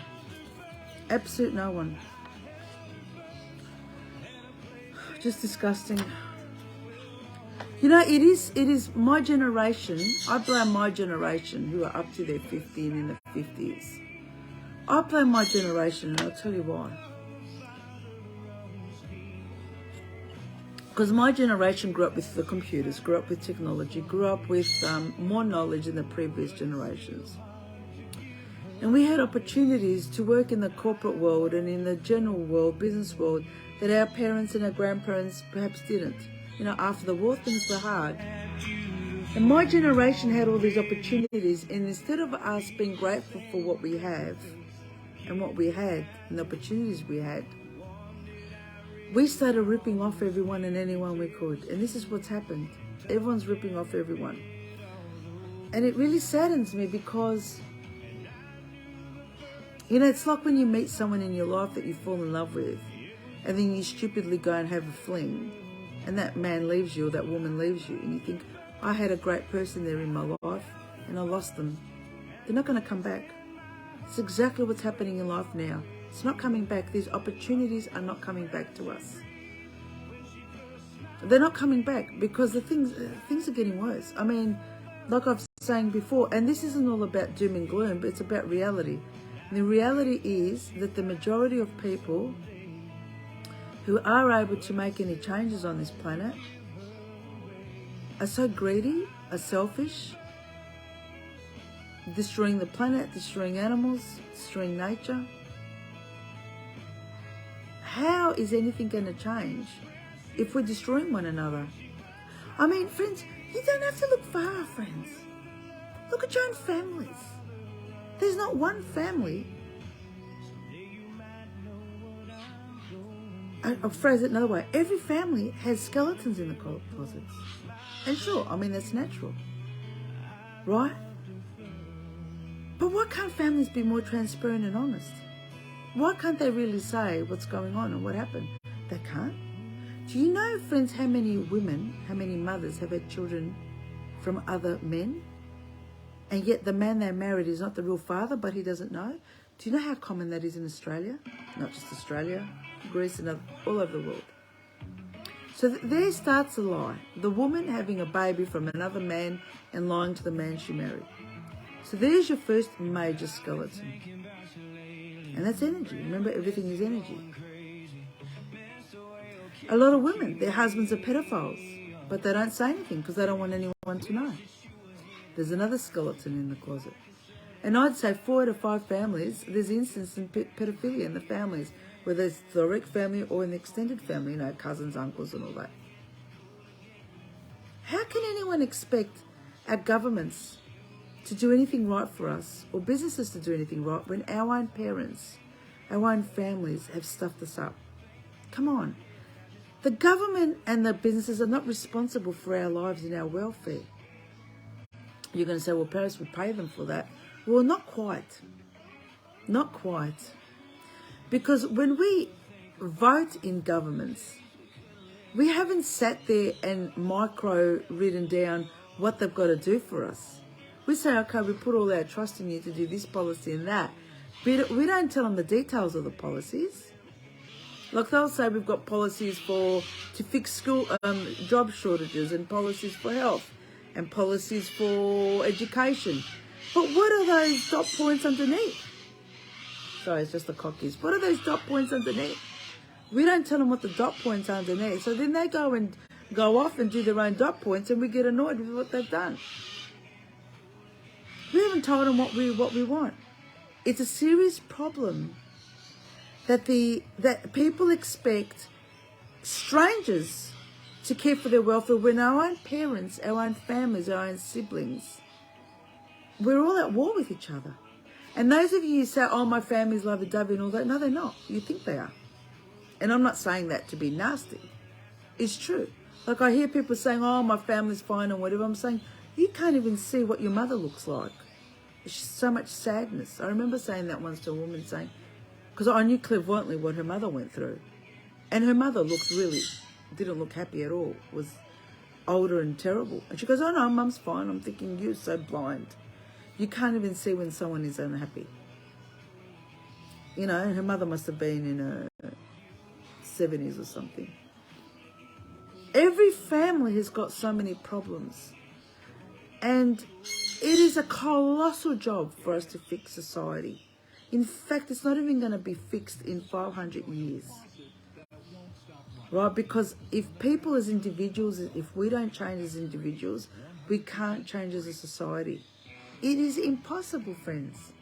Absolute no one. Just disgusting. You know, it is my generation. I blame my generation who are up to their 50 and in the 50s. I blame my generation, and I'll tell you why. Because my generation grew up with the computers, grew up with technology, grew up with more knowledge than the previous generations. And we had opportunities to work in the corporate world and in the general world, business world, that our parents and our grandparents perhaps didn't. You know, after the war, things were hard. And my generation had all these opportunities, and instead of us being grateful for what we have and what we had and the opportunities we had, we started ripping off everyone and anyone we could. And this is what's happened. Everyone's ripping off everyone. And it really saddens me because, you know, it's like when you meet someone in your life that you fall in love with, and then you stupidly go and have a fling, and that man leaves you or that woman leaves you, and you think, I had a great person there in my life and I lost them. They're not going to come back. It's exactly what's happening in life now. It's not coming back. These opportunities are not coming back to us. They're not coming back because the things are getting worse. I mean, like I've saying before, and this isn't all about doom and gloom, but it's about reality. And the reality is that the majority of people who are able to make any changes on this planet are so greedy, are selfish, destroying the planet, destroying animals, destroying nature. How is anything going to change if we're destroying one another? I mean, friends, you don't have to look far, friends. Look at your own families. There's not one family. I'll phrase it another way. Every family has skeletons in the closets. And sure, I mean, that's natural. Right? But why can't families be more transparent and honest? Why can't they really say what's going on and what happened? They can't. Do you know, friends, how many women, how many mothers have had children from other men? And yet the man they married is not the real father, but he doesn't know? Do you know how common that is in Australia? Not just Australia, Greece and all over the world. So there starts a lie. The woman having a baby from another man and lying to the man she married. So there's your first major skeleton. And that's energy. Remember, everything is energy. A lot of women, their husbands are pedophiles, but they don't say anything because they don't want anyone to know. There's another skeleton in the closet. And I'd say 4 out of 5 families, there's instances in pedophilia in the families, whether it's the direct family or in the extended family, you know, cousins, uncles and all that. How can anyone expect our governments to do anything right for us, or businesses to do anything right, when our own parents, our own families have stuffed us up? Come on. The government and the businesses are not responsible for our lives and our welfare. You're going to say, well, parents would pay them for that. Well, not quite. Not quite. Because when we vote in governments, we haven't sat there and written down what they've got to do for us. We say, okay, we put all our trust in you to do this policy and that. But we don't tell them the details of the policies. Like they'll say we've got policies to fix school job shortages and policies for health and policies for education. But what are those dot points underneath? Sorry, it's just the cockies. What are those dot points underneath? We don't tell them what the dot points are underneath. So then they go off and do their own dot points and we get annoyed with what they've done. We haven't told them what we want. It's a serious problem that people expect strangers to care for their welfare when our own parents, our own families, our own siblings, we're all at war with each other. And those of you who say, oh, my family's lovey-dovey and all that, no, they're not. You think they are. And I'm not saying that to be nasty. It's true. Like I hear people saying, oh, my family's fine and whatever. I'm saying, you can't even see what your mother looks like. It's just so much sadness. I remember saying that once to a woman, saying, because I knew clairvoyantly what her mother went through. And her mother didn't look happy at all, was older and terrible. And she goes, oh no, mum's fine. I'm thinking, you're so blind. You can't even see when someone is unhappy. You know, and her mother must have been in her 70s or something. Every family has got so many problems. And it is a colossal job for us to fix society. In fact, it's not even going to be fixed in 500 years. Right? Because if people as individuals, if we don't change as individuals, we can't change as a society. It is impossible, friends.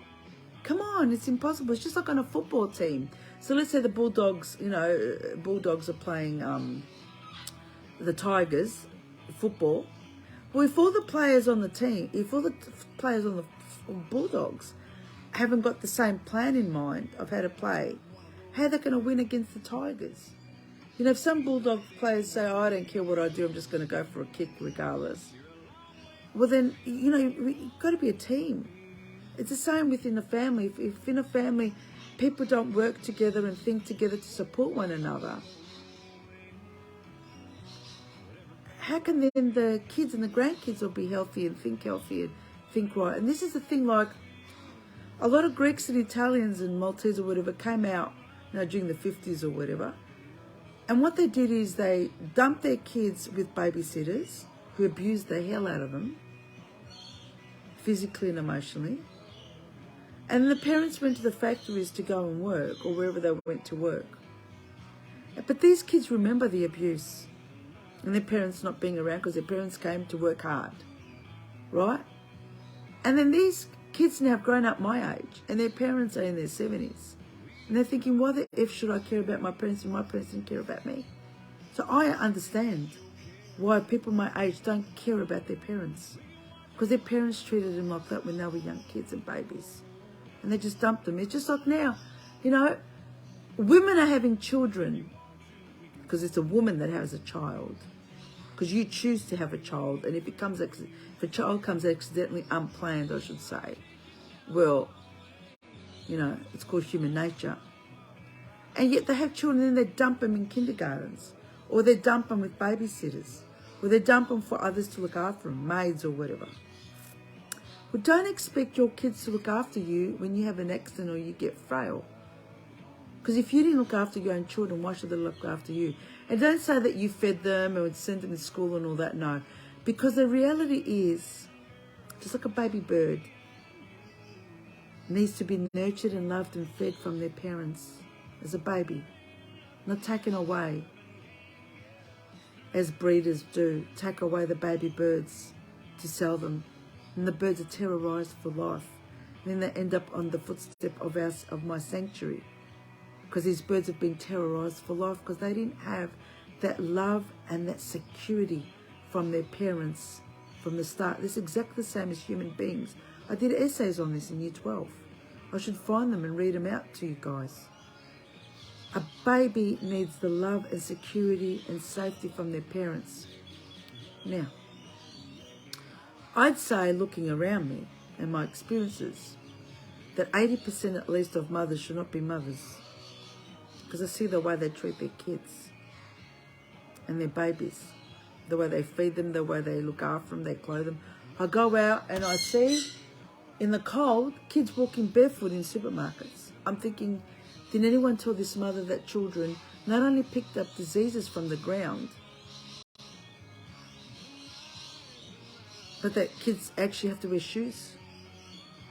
Come on, it's impossible. It's just like on a football team. So let's say the Bulldogs, Bulldogs are playing the Tigers, football. Well, if all the players on the team, if all the players on the Bulldogs haven't got the same plan in mind of how to play, how are they going to win against the Tigers? You know, if some Bulldog players say, oh, I don't care what I do, I'm just going to go for a kick regardless. Well, then, you've got to be a team. It's the same within a family. If in a family people don't work together and think together to support one another, how can then the kids and the grandkids will be healthy and think right? And this is the thing, like, a lot of Greeks and Italians and Maltese or whatever came out, during the 50s or whatever. And what they did is they dumped their kids with babysitters who abused the hell out of them, physically and emotionally. And the parents went to the factories to go and work, or wherever they went to work. But these kids remember the abuse and their parents not being around because their parents came to work hard, right? And then these kids now have grown up my age and their parents are in their 70s. And they're thinking, why the F should I care about my parents and my parents didn't care about me? So I understand why people my age don't care about their parents. Because their parents treated them like that when they were young kids and babies. And they just dumped them. It's just like now, women are having children because it's a woman that has a child. Because you choose to have a child, and if a child comes accidentally unplanned, I should say, well, you know, it's called human nature. And yet they have children and they dump them in kindergartens, or they dump them with babysitters, or they dump them for others to look after them, maids or whatever. Well, don't expect your kids to look after you when you have an accident or you get frail. Because if you didn't look after your own children, why should they look after you? And don't say that you fed them or sent them to school and all that, no. Because the reality is, just like a baby bird needs to be nurtured and loved and fed from their parents as a baby, not taken away as breeders do, take away the baby birds to sell them. And the birds are terrorized for life. And then they end up on the footstep of my sanctuary. Because these birds have been terrorized for life because they didn't have that love and that security from their parents from the start. This is exactly the same as human beings. I did essays on this in Year 12. I should find them and read them out to you guys. A baby needs the love and security and safety from their parents. Now, I'd say, looking around me and my experiences, that 80% at least of mothers should not be mothers. Because I see the way they treat their kids and their babies, the way they feed them, the way they look after them, they clothe them. I go out and I see in the cold kids walking barefoot in supermarkets. I'm thinking, did anyone tell this mother that children not only picked up diseases from the ground, but that kids actually have to wear shoes?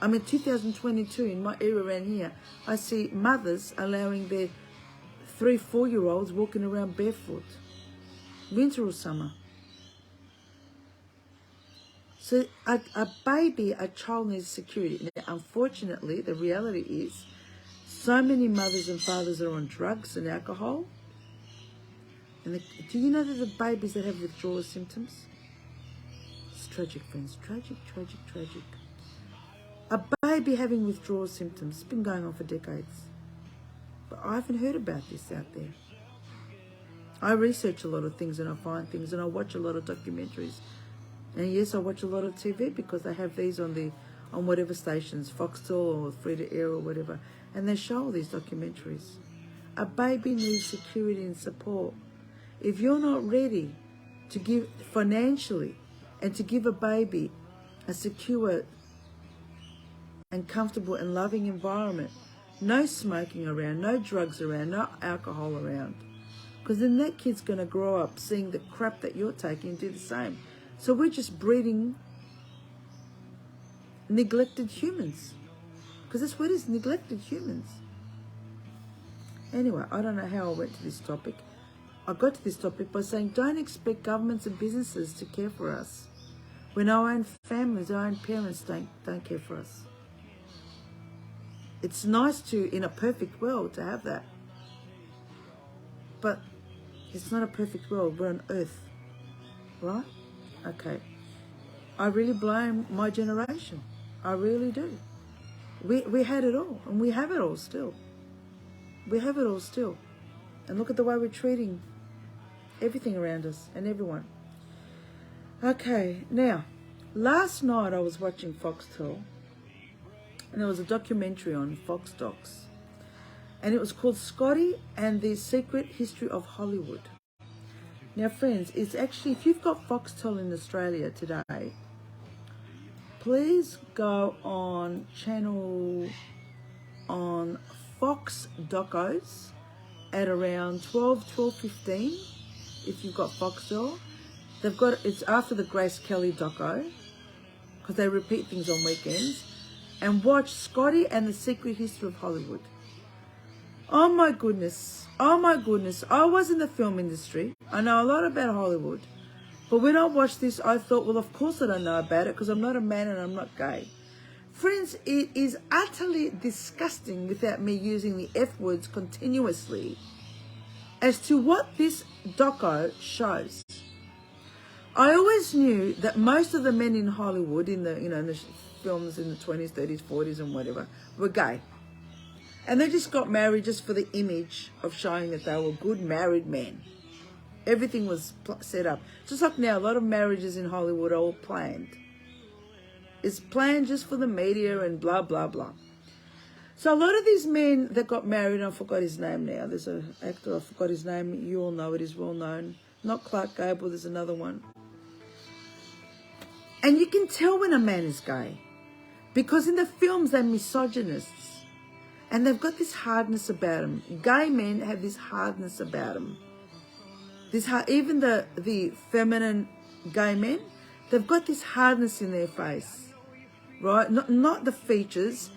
I mean, 2022, in my area around here, I see mothers allowing their 3-4-year-olds walking around barefoot, winter or summer. So a baby, a child needs security. Now, unfortunately, the reality is so many mothers and fathers are on drugs and alcohol. And do you know that the babies that have withdrawal symptoms? It's tragic, friends. Tragic, tragic, tragic. A baby having withdrawal symptoms. It's been going on for decades. But I haven't heard about this out there. I research a lot of things and I find things and I watch a lot of documentaries. And yes, I watch a lot of TV because they have these on whatever stations, Foxtel or Free to Air or whatever, and they show all these documentaries. A baby needs security and support. If you're not ready to give financially and to give a baby a secure and comfortable and loving environment, no smoking around, no drugs around, no alcohol around, because then that kid's going to grow up seeing the crap that you're taking and do the same. So we're just breeding neglected humans, because that's what it is, neglected humans. Anyway, I don't know how I went to this topic. I got to this topic by saying don't expect governments and businesses to care for us when our own families, our own parents don't care for us. It's nice to, in a perfect world, to have that. But it's not a perfect world. We're on Earth, right? Okay. I really blame my generation. I really do. We had it all, and we have it all still. We have it all still. And look at the way we're treating everything around us and everyone. Okay, now, last night I was watching Foxtel, and there was a documentary on Fox Docs, and it was called Scotty and the Secret History of Hollywood. Now, friends, it's actually, if you've got Foxtel in Australia today, please go on Fox Docos at around 12:15. If you've got Foxtel, it's after the Grace Kelly doco, because they repeat things on weekends, and watch Scotty and the Secret History of Hollywood. Oh my goodness, I was in the film industry, I know a lot about Hollywood, but when I watched this, I thought, well, of course I don't know about it, because I'm not a man and I'm not gay. Friends, it is utterly disgusting, without me using the F words continuously, as to what this doco shows. I always knew that most of the men in Hollywood, in the films in the 20s, 30s, 40s and whatever, were gay. And they just got married just for the image of showing that they were good married men. Everything was set up. Just like now, a lot of marriages in Hollywood are all planned. It's planned just for the media and blah, blah, blah. So a lot of these men that got married, I forgot his name now. There's an actor, I forgot his name. You all know it, is well known. Not Clark Gable, there's another one. And you can tell when a man is gay. Because in the films, they're misogynists. And they've got this hardness about them. Gay men have this hardness about them. Even the feminine gay men, they've got this hardness in their face, right? Not the features.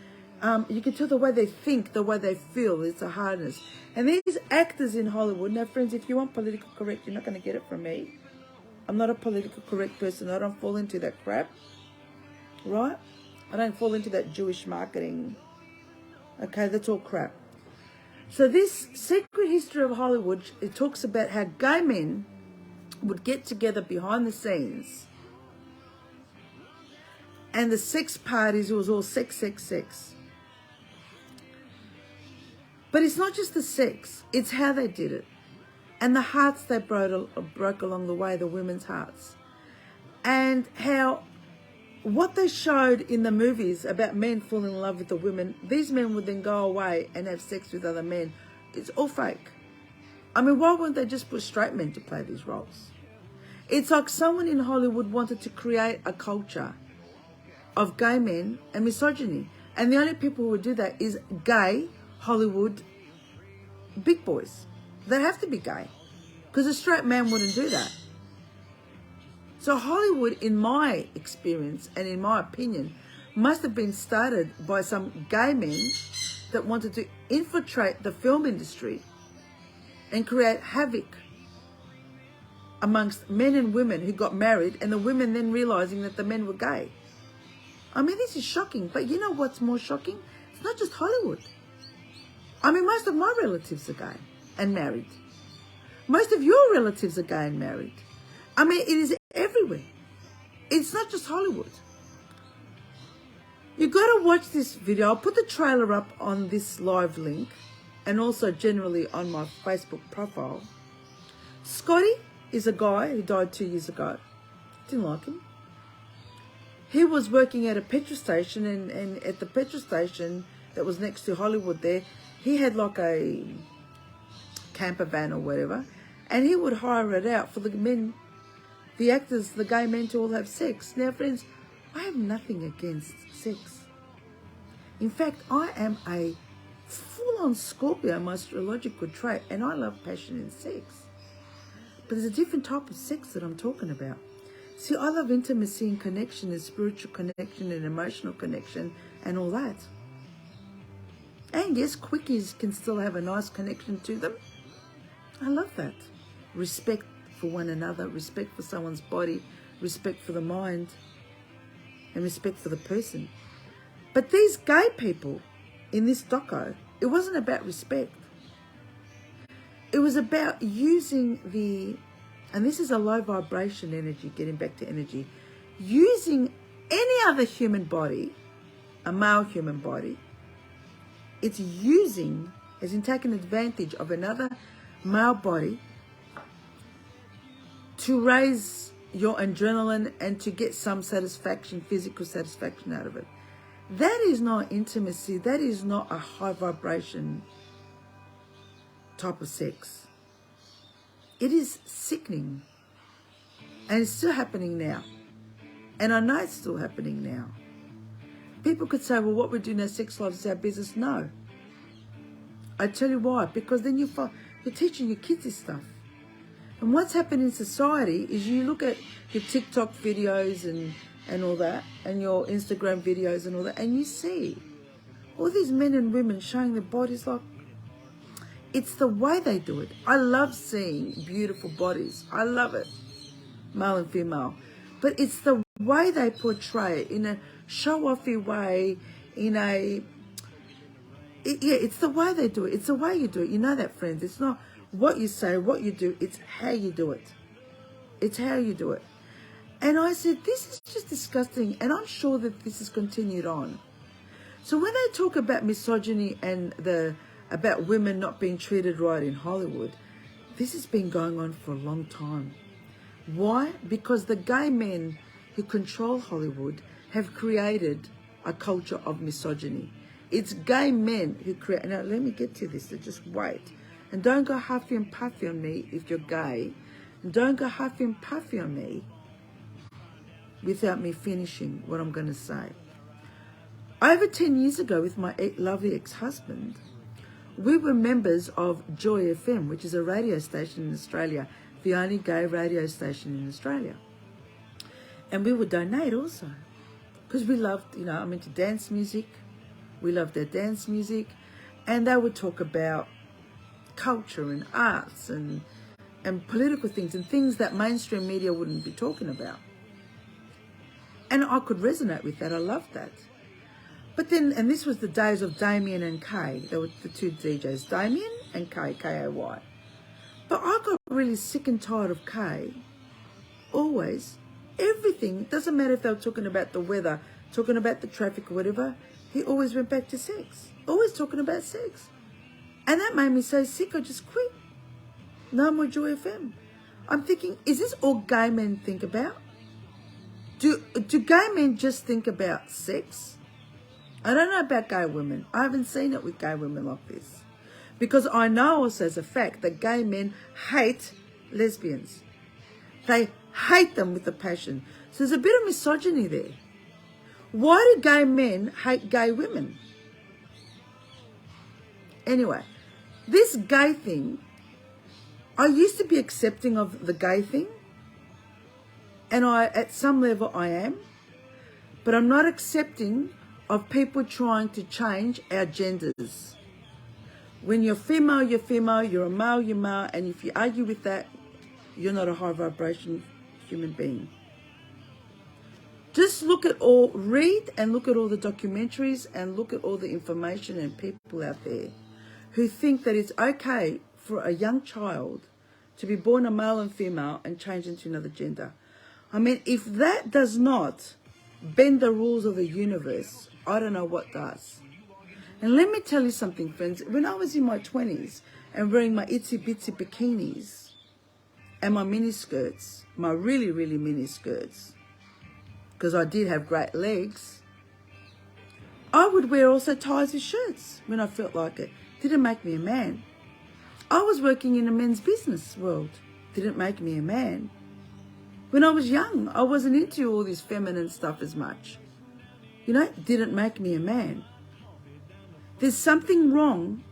You can tell the way they think, the way they feel. It's a hardness. And these actors in Hollywood, now friends, if you want political correct, you're not going to get it from me. I'm not a political correct person. I don't fall into that crap, right? I don't fall into that Jewish marketing. Okay, that's all crap. So this Secret History of Hollywood, it talks about how gay men would get together behind the scenes. And the sex parties, it was all sex, sex, sex. But it's not just the sex, it's how they did it. And the hearts they broke along the way, the women's hearts. And how what they showed in the movies about men falling in love with the women, these men would then go away and have sex with other men. It's all fake. I mean, why wouldn't they just put straight men to play these roles? It's like someone in Hollywood wanted to create a culture of gay men and misogyny. And the only people who would do that is gay Hollywood big boys. They have to be gay. Because a straight man wouldn't do that. So Hollywood, in my experience and in my opinion, must have been started by some gay men that wanted to infiltrate the film industry and create havoc amongst men and women who got married, and the women then realizing that the men were gay. I mean, this is shocking. But you know what's more shocking? It's not just Hollywood. I mean, most of my relatives are gay and married. Most of your relatives are gay and married. I mean, it is everywhere. It's not just Hollywood. You've got to watch this video. I'll put the trailer up on this live link and also generally on my Facebook profile. Scotty is a guy who died 2 years ago. Didn't like him. He was working at a petrol station, and at the petrol station that was next to Hollywood there, he had like a camper van or whatever, and he would hire it out for the men, the actors, the gay men to all have sex. Now, friends, I have nothing against sex. In fact, I am a full-on Scorpio, my astrological trait, and I love passion and sex. But there's a different type of sex that I'm talking about. See, I love intimacy and connection and spiritual connection and emotional connection and all that. And yes, quickies can still have a nice connection to them. I love that. Respect for one another, respect for someone's body, respect for the mind, and respect for the person. But these gay people in this doco, it wasn't about respect. It was about using and this is a low vibration energy, getting back to energy, using any other human body, a male human body, it's using, as in taking advantage of another male body to raise your adrenaline and to get some satisfaction, physical satisfaction out of it. That is not intimacy. That is not a high vibration type of sex. It is sickening. And it's still happening now. And I know it's still happening now. People could say, well, what we do in our sex lives is our business. No. I tell you why. Because then you're teaching your kids this stuff. And what's happened in society is you look at your TikTok videos and all that, and your Instagram videos and all that, and you see all these men and women showing their bodies. Like, it's the way they do it. I love seeing beautiful bodies. I love it, male and female. But it's the way they portray it in a show-offy way, it's the way they do it. It's the way you do it. You know that, friends. It's not what you say, what you do. It's how you do it. It's how you do it. And I said, this is just disgusting. And I'm sure that this has continued on. So when they talk about misogyny and about women not being treated right in Hollywood, This has been going on for a long time. Why? Because the gay men who control Hollywood have created a culture of misogyny. It's gay men who create... Now, let me get to this, so just wait. And don't go huffy and puffy on me if you're gay. And don't go huffy and puffy on me without me finishing what I'm going to say. Over 10 years ago, with my lovely ex-husband, we were members of Joy FM, which is a radio station in Australia, the only gay radio station in Australia. And we would donate also, because we loved, I'm into dance music. We loved their dance music. And they would talk about culture and arts and political things and things that mainstream media wouldn't be talking about. And I could resonate with that. I loved that. But then, and this was the days of Damien and Kay. They were the two DJs, Damien and Kay, K-A-Y. But I got really sick and tired of Kay. Always. Everything. It doesn't matter if they were talking about the weather, talking about the traffic or whatever. He always went back to sex. Always talking about sex. And that made me so sick, I just quit. No more Joy FM. I'm thinking, is this all gay men think about? Do gay men just think about sex? I don't know about gay women. I haven't seen it with gay women like this. Because I know also as a fact that gay men hate lesbians. They hate them with a passion. So there's a bit of misogyny there. Why do gay men hate gay women? Anyway, this gay thing, I used to be accepting of the gay thing. And at some level I am. But I'm not accepting of people trying to change our genders. When you're female, you're a male, you're male, and if you argue with that, you're not a high vibration human being. Just read and look at all the documentaries and look at all the information and people out there who think that it's okay for a young child to be born a male and female and change into another gender. I mean, if that does not bend the rules of the universe, I don't know what does. And let me tell you something, friends. When I was in my 20s and wearing my itsy bitsy bikinis and my mini skirts, my really, really mini skirts, because I did have great legs, I would wear also ties with shirts when I felt like it. Didn't make me a man. I was working in a men's business world. Didn't make me a man. When I was young, I wasn't into all this feminine stuff as much. Didn't make me a man. There's something wrong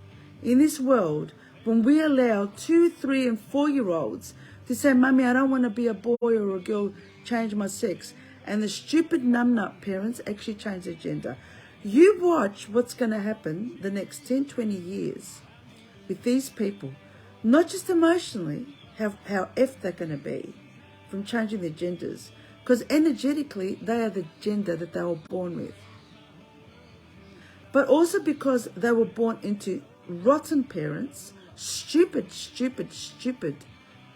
in this world when we allow 2, 3, and 4-year-olds to say, Mummy, I don't want to be a boy or a girl, change my sex. And the stupid numbnut parents actually change their gender. You watch what's going to happen the next 10, 20 years with these people. Not just emotionally, how effed they're going to be from changing their genders. Because energetically, they are the gender that they were born with. But also because they were born into rotten parents, stupid,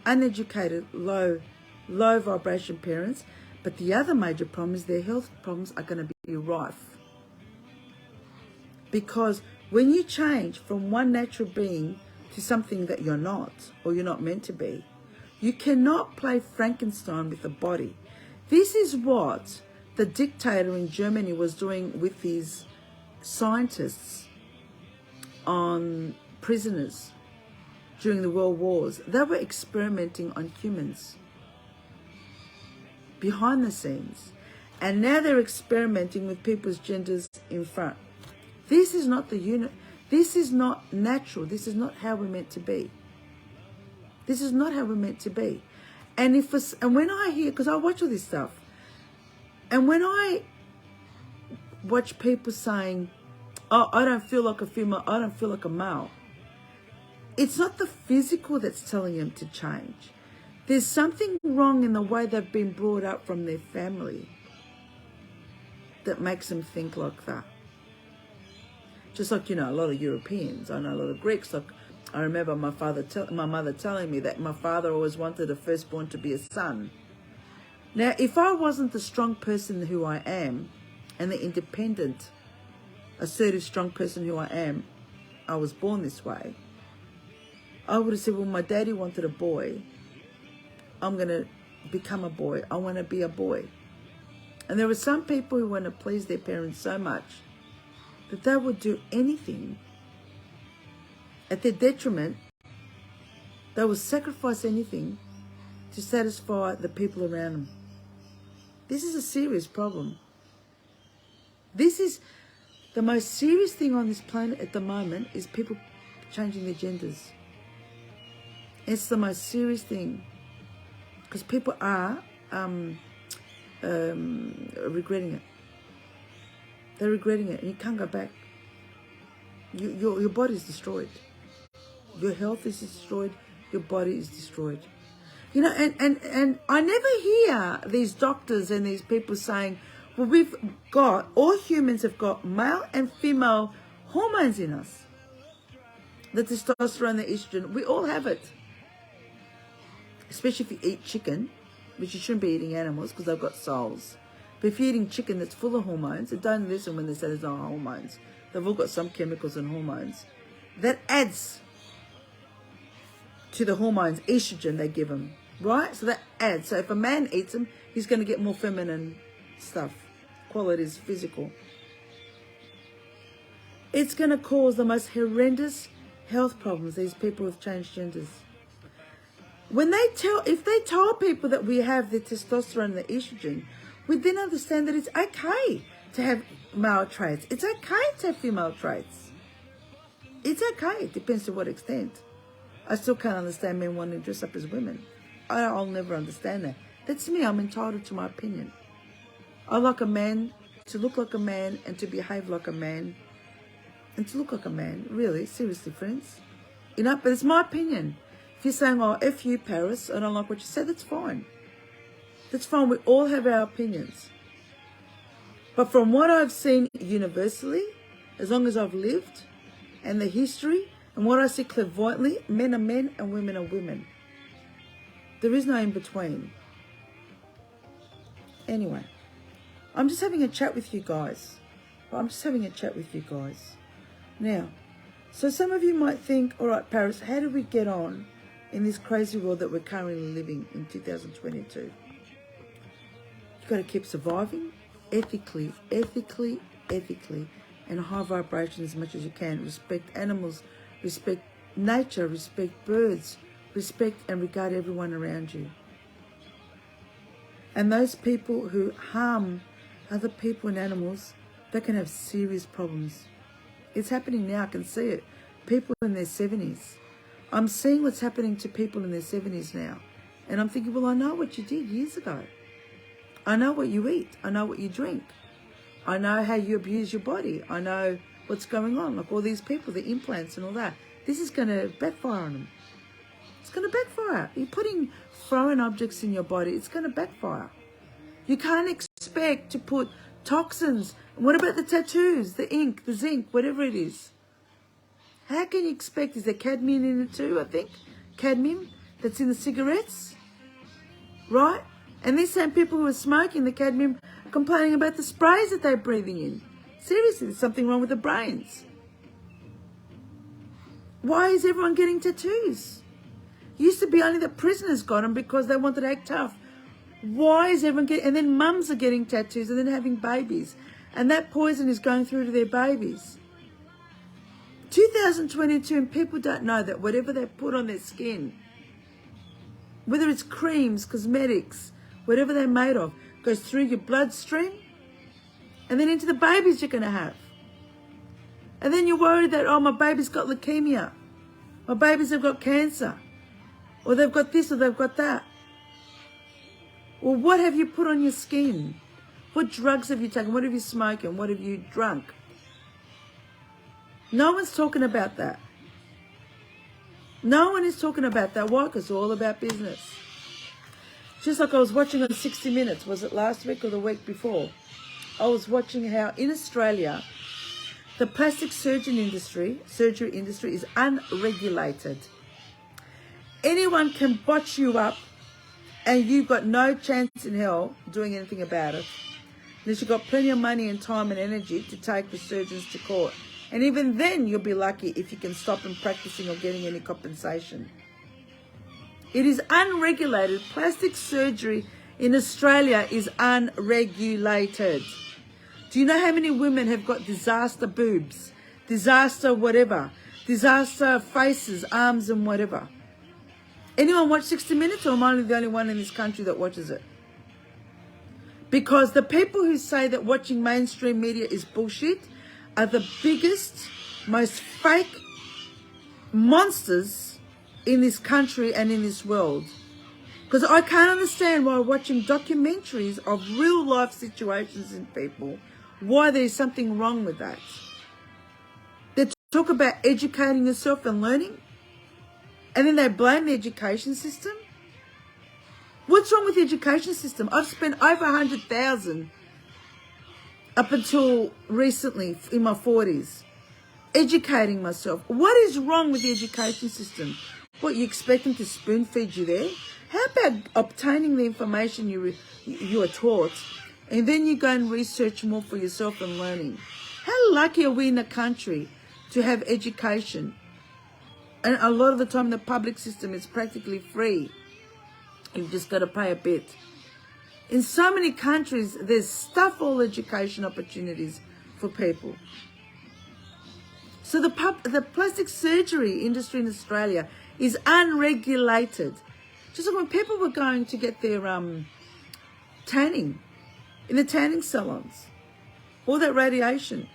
uneducated, low vibration parents. But the other major problem is their health problems are going to be rife. Because when you change from one natural being to something that you're not, or you're not meant to be, you cannot play Frankenstein with the body. This is what the dictator in Germany was doing with his scientists on prisoners during the World Wars. They were experimenting on humans behind the scenes. And now they're experimenting with people's genders in front. This is not this is not natural. This is not how we're meant to be. This is not how we're meant to be. And when I hear, because I watch all this stuff, and when I watch people saying, oh, I don't feel like a female, I don't feel like a male, it's not the physical that's telling them to change. There's something wrong in the way they've been brought up from their family that makes them think like that. Just like, a lot of Europeans. I know a lot of Greeks. Like, I remember my mother telling me that my father always wanted the firstborn to be a son. Now, if I wasn't the strong person who I am, and the independent, assertive, strong person who I am, I was born this way, I would have said, well, my daddy wanted a boy. I'm going to become a boy. I want to be a boy. And there are some people who want to please their parents so much that they would do anything at their detriment. They will sacrifice anything to satisfy the people around them. This is a serious problem. This is the most serious thing on this planet at the moment, is people changing their genders. It's the most serious thing, because people are regretting it. They're regretting it, and you can't go back. Your body's destroyed. Your health is destroyed. Your body is destroyed. You know, and I never hear these doctors and these people saying, well, we've got, all humans have got male and female hormones in us. The testosterone, the estrogen, we all have it. Especially if you eat chicken, which you shouldn't be eating animals because they've got souls. But if you're eating chicken that's full of hormones, and don't listen when they say there's no hormones. They've all got some chemicals and hormones. That adds to the hormones, estrogen they give them, right? So that adds. So if a man eats them, he's going to get more feminine stuff, qualities, physical. It's going to cause the most horrendous health problems, these people with changed genders. If they tell people that we have the testosterone and the estrogen, we then understand that it's okay to have male traits. It's okay to have female traits. It's okay. It depends to what extent. I still can't understand men wanting to dress up as women. I'll never understand that. That's me. I'm entitled to my opinion. I like a man to look like a man and to behave like a man and to look like a man. Really, seriously, friends. You know, but it's my opinion. If you're saying, oh, F you, Paris, I don't like what you said, that's fine. That's fine. We all have our opinions. But from what I've seen universally, as long as I've lived, and the history, and what I see clairvoyantly, men are men and women are women. There is no in between. Anyway, I'm just having a chat with you guys. Now, so some of you might think, all right, Paris, how do we get on in this crazy world that we're currently living in 2022? You've got to keep surviving ethically, and high vibration as much as you can. Respect animals, respect nature, respect birds, respect and regard everyone around you. And those people who harm other people and animals, they can have serious problems. It's happening now, I can see it. People in their 70s. I'm seeing what's happening to people in their 70s now. And I'm thinking, well, I know what you did years ago. I know what you eat. I know what you drink. I know how you abuse your body. I know what's going on. Like all these people, the implants and all that. This is going to backfire on them. It's going to backfire. You're putting foreign objects in your body. It's going to backfire. You can't expect to put toxins. What about the tattoos, the ink, the zinc, whatever it is? How can you expect? Is there cadmium in it too, I think? Cadmium that's in the cigarettes? Right? And these same people who are smoking the cadmium are complaining about the sprays that they're breathing in. Seriously, there's something wrong with the brains. Why is everyone getting tattoos? It used to be only the prisoners got them because they wanted to act tough. Why is everyone getting... And then mums are getting tattoos and then having babies. And that poison is going through to their babies. 2022, and people don't know that whatever they put on their skin, whether it's creams, cosmetics, whatever they're made of, goes through your bloodstream and then into the babies you're going to have. And then you're worried that, oh, my baby's got leukemia. My babies have got cancer. Or they've got this or they've got that. Well, what have you put on your skin? What drugs have you taken? What have you smoked? And what have you drunk? No one's talking about that. No one is talking about that. Why? Because it's all about business. Just like I was watching on 60 Minutes. Was it last week or the week before? I was watching how in Australia, the plastic surgery industry is unregulated. Anyone can botch you up and you've got no chance in hell doing anything about it. Unless you've got plenty of money and time and energy to take the surgeons to court And even then, you'll be lucky if you can stop them practicing or getting any compensation. It is unregulated. Plastic surgery in Australia is unregulated. Do you know how many women have got disaster boobs, disaster whatever, disaster faces, arms and whatever? Anyone watch 60 Minutes, or am I the only one in this country that watches it? Because the people who say that watching mainstream media is bullshit are the biggest, most fake monsters in this country and in this world. Because I can't understand why watching documentaries of real life situations in people, why there's something wrong with that. They talk about educating yourself and learning, and then they blame the education system. What's wrong with the education system? I've spent over 100,000 up until recently in my 40s educating myself. What is wrong with the education system? What, you expect them to spoon feed you there? How about obtaining the information you are taught, and then you go and research more for yourself and learning? How lucky are we in the country to have education? And a lot of the time the public system is practically free. You've just got to pay a bit. In so many countries, there's stuff all education opportunities for people. So the plastic surgery industry in Australia is unregulated. Just like when people were going to get their tanning in the tanning salons, all that radiation.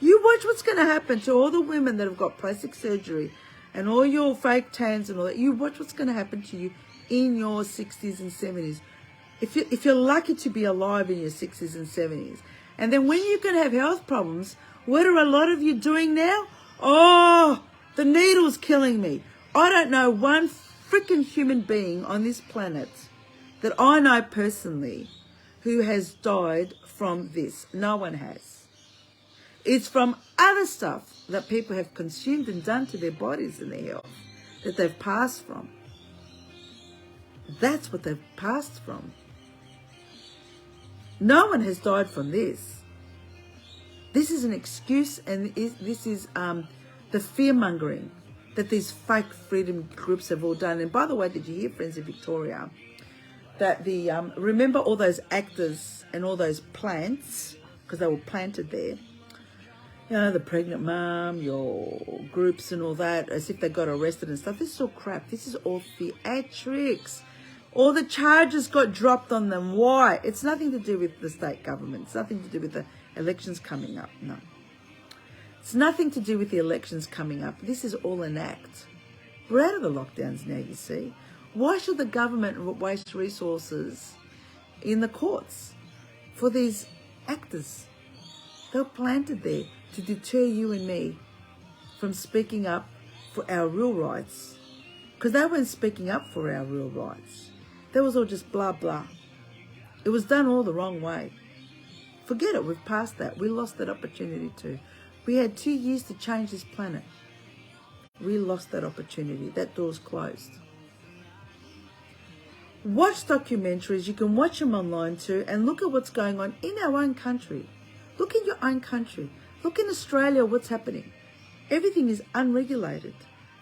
You watch what's going to happen to all the women that have got plastic surgery and all your fake tans and all that. You watch what's going to happen to you in your 60s and 70s. If you're lucky to be alive in your 60s and 70s. And then when you're going to have health problems, what are a lot of you doing now? Oh, the needle's killing me. I don't know one freaking human being on this planet that I know personally who has died from this. No one has. It's from other stuff that people have consumed and done to their bodies and their health that they've passed from. That's what they've passed from. No one has died from this. This is an excuse, and this is the fear-mongering that these fake freedom groups have all done. And by the way, did you hear, friends in Victoria, that remember all those actors and all those plants, because they were planted there, you know, the pregnant mum, your groups and all that, as if they got arrested and stuff. This is all crap. This is all theatrics. All the charges got dropped on them. Why? It's nothing to do with the state government. It's nothing to do with the elections coming up. No. It's nothing to do with the elections coming up. This is all an act. We're out of the lockdowns now, you see. Why should the government waste resources in the courts for these actors? They're planted there to deter you and me from speaking up for our real rights. Because they weren't speaking up for our real rights. That was all just blah, blah. It was done all the wrong way. Forget it, we've passed that. We lost that opportunity too. We had 2 years to change this planet. We lost that opportunity. That door's closed. Watch documentaries. You can watch them online too, and look at what's going on in our own country. Look in your own country. Look in Australia, what's happening. Everything is unregulated.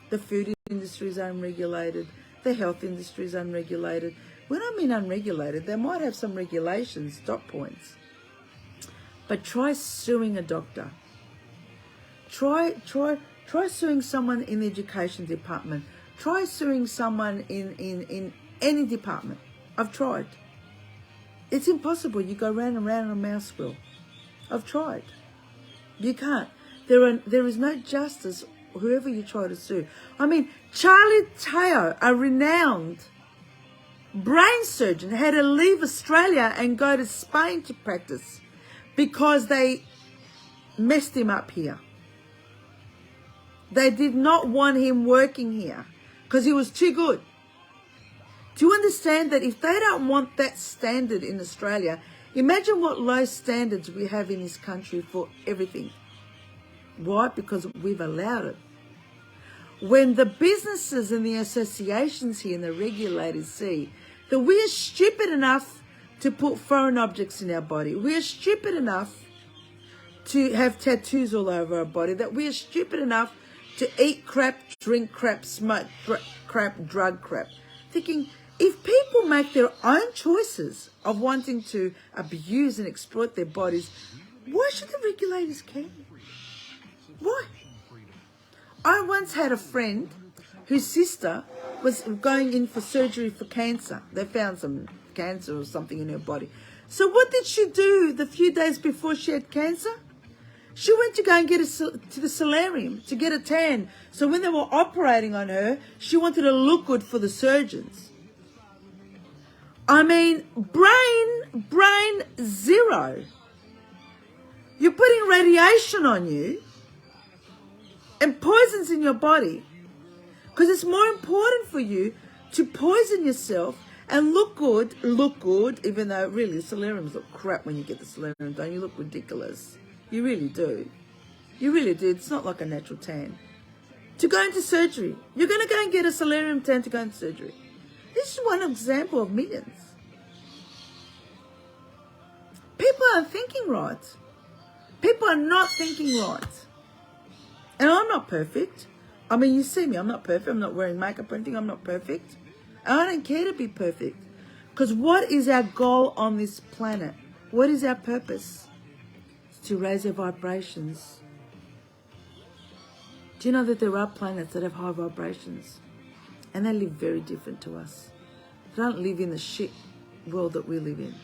The food industry is unregulated. The health industry is unregulated. When I mean unregulated, they might have some regulations, dot points. But try suing a doctor. Try suing someone in the education department. Try suing someone in any department. I've tried. It's impossible. You go round and round on a mouse wheel. I've tried. You can't. There is no justice whoever you try to sue. I mean, Charlie Teo, a renowned brain surgeon, had to leave Australia and go to Spain to practice because they messed him up here. They did not want him working here because he was too good. Do you understand that if they don't want that standard in Australia, imagine what low standards we have in this country for everything. Why? Because we've allowed it. When the businesses and the associations here and the regulators see that we are stupid enough to put foreign objects in our body, we are stupid enough to have tattoos all over our body, that we are stupid enough to eat crap, drink crap, smoke crap, drug crap. Thinking, if people make their own choices of wanting to abuse and exploit their bodies, why should the regulators care? Why? I once had a friend whose sister was going in for surgery for cancer. They found some cancer or something in her body. So what did she do the few days before she had cancer? She went to go and get to the solarium to get a tan. So when they were operating on her, she wanted to look good for the surgeons. I mean, brain zero. You're putting radiation on you and poisons in your body because it's more important for you to poison yourself and look good, even though really solariums look crap when you get the solarium done. You look ridiculous. You really do. You really do. It's not like a natural tan. To go into surgery. You're going to go and get a solarium tan to go into surgery. This is one example of millions. People aren't thinking right. People are not thinking right. And I'm not perfect. I mean, you see me. I'm not perfect. I'm not wearing makeup or anything. I'm not perfect. And I don't care to be perfect. Because what is our goal on this planet? What is our purpose? To raise our vibrations. Do you know that there are planets that have high vibrations? And they live very different to us. They don't live in the shit world that we live in.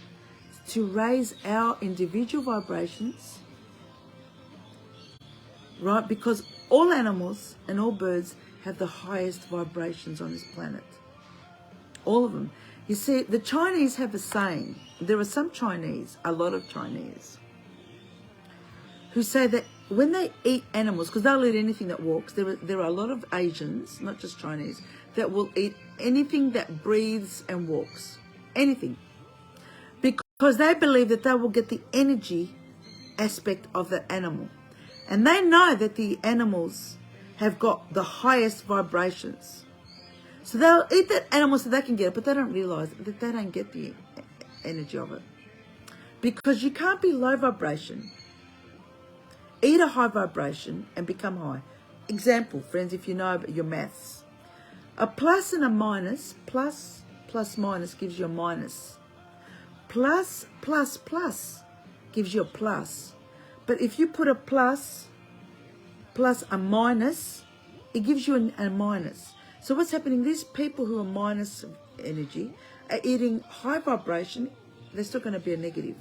It's to raise our individual vibrations, right? Because all animals and all birds have the highest vibrations on this planet. All of them. You see, the Chinese have a saying. There are some Chinese, a lot of Chinese, who say that when they eat animals, because they'll eat anything that walks, there are a lot of Asians, not just Chinese, that will eat anything that breathes and walks. Anything. Because they believe that they will get the energy aspect of that animal. And they know that the animals have got the highest vibrations. So they'll eat that animal so they can get it, but they don't realise that they don't get the energy of it. Because you can't be low vibration, eat a high vibration and become high. Example, friends, if you know your maths. A plus and a minus, plus minus gives you a minus. Plus gives you a plus. But if you put a plus a minus, it gives you a minus. So what's happening? These people who are minus energy are eating high vibration. They're still going to be a negative.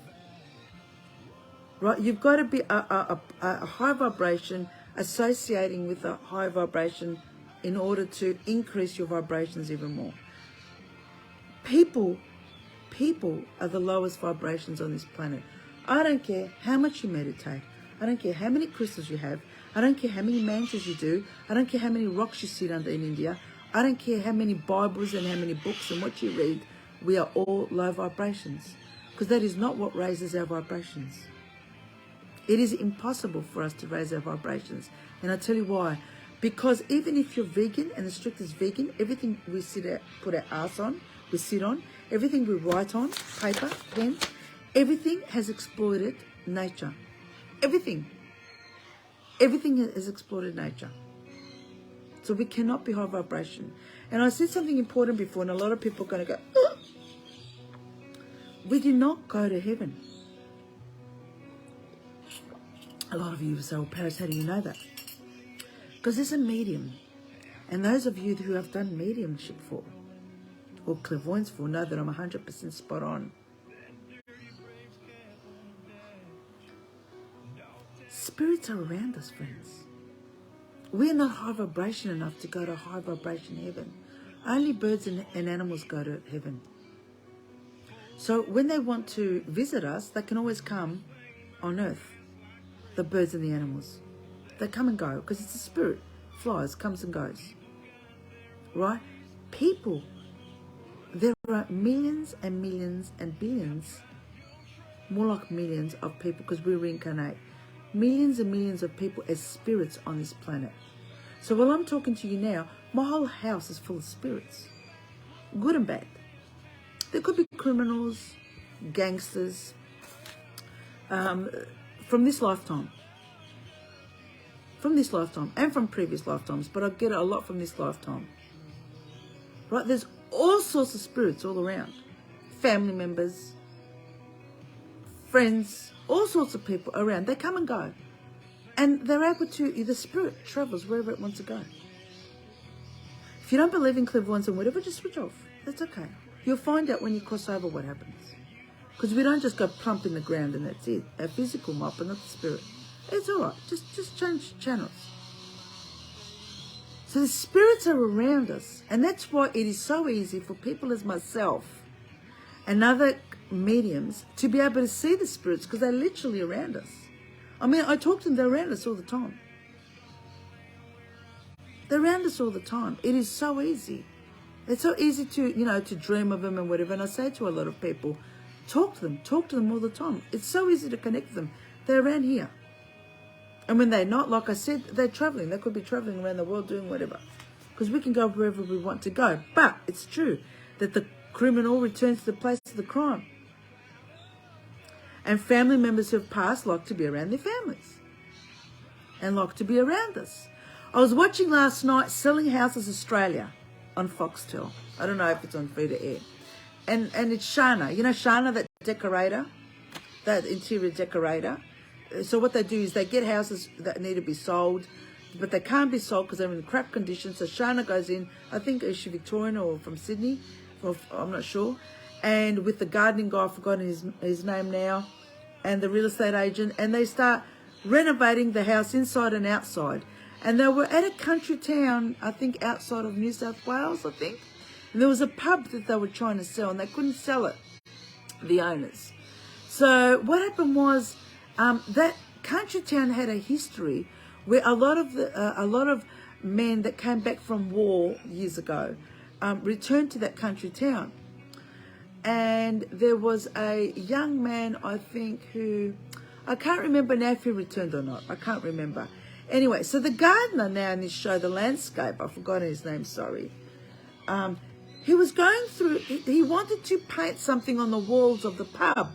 Right? You've got to be a high vibration associating with a high vibration in order to increase your vibrations even more. People are the lowest vibrations on this planet. I don't care how much you meditate. I don't care how many crystals you have. I don't care how many mantras you do. I don't care how many rocks you sit under in India. I don't care how many Bibles and how many books and what you read. We are all low vibrations. Because that is not what raises our vibrations. It is impossible for us to raise our vibrations. And I'll tell you why. Because even if you're vegan and the strict is vegan, everything we put our ass on, we sit on, everything we write on, paper, pen, everything has exploited nature. Everything. Everything has exploited nature. So we cannot be high vibration. And I said something important before, and a lot of people are going to go, ugh. We do not go to heaven. A lot of you will say, well, Paris, how do you know that? Because there's a medium. And those of you who have done mediumship for, or clairvoyance for, know that I'm 100% spot on. Spirits are around us, friends. We're not high vibration enough to go to high vibration heaven. Only birds and animals go to heaven. So when they want to visit us, they can always come on earth. The birds and the animals. They come and go because it's a spirit. Flies, comes and goes. Right? People. There are millions and millions and billions, more like millions of people because we reincarnate. Millions and millions of people as spirits on this planet. So while I'm talking to you now, my whole house is full of spirits. Good and bad. There could be criminals, gangsters, from this lifetime. From this lifetime and from previous lifetimes, but I get it a lot from this lifetime. Right? There's all sorts of spirits all around. Family members, friends, all sorts of people around. They come and go. And they're able to, the spirit travels wherever it wants to go. If you don't believe in clairvoyance and whatever, just switch off. That's okay. You'll find out when you cross over what happens. Because we don't just go plump in the ground and that's it. Our physical might, but not the spirit. It's all right. Just change channels. So the spirits are around us. And that's why it is so easy for people as myself and other mediums to be able to see the spirits because they're literally around us. I mean, I talk to them, they're around us all the time. They're around us all the time. It is so easy. It's so easy to, to dream of them and whatever. And I say to a lot of people, talk to them all the time. It's so easy to connect with them. They're around here. And when they're not, like I said, they're traveling. They could be traveling around the world doing whatever. Because we can go wherever we want to go. But it's true that the criminal returns to the place of the crime. And family members who have passed like to be around their families. And like to be around us. I was watching last night Selling Houses Australia on Foxtel. I don't know if it's on free to air. And it's Shana. You know Shana, that decorator? That interior decorator? So what they do is they get houses that need to be sold, but they can't be sold because they're in crap condition. So Shana goes in, I think is she Victorian or from Sydney? I'm not sure. And with the gardening guy, I've forgotten his name now, and the real estate agent, and they start renovating the house inside and outside. And they were at a country town, I think outside of New South Wales, I think. And there was a pub that they were trying to sell, and they couldn't sell it, the owners. So what happened was that country town had a history where a lot of men that came back from war years ago returned to that country town. And there was a young man, I think, who, I can't remember now if he returned or not. I can't remember. Anyway, so the gardener now in this show, the landscape, I've forgotten his name, sorry. He was going through, he wanted to paint something on the walls of the pub.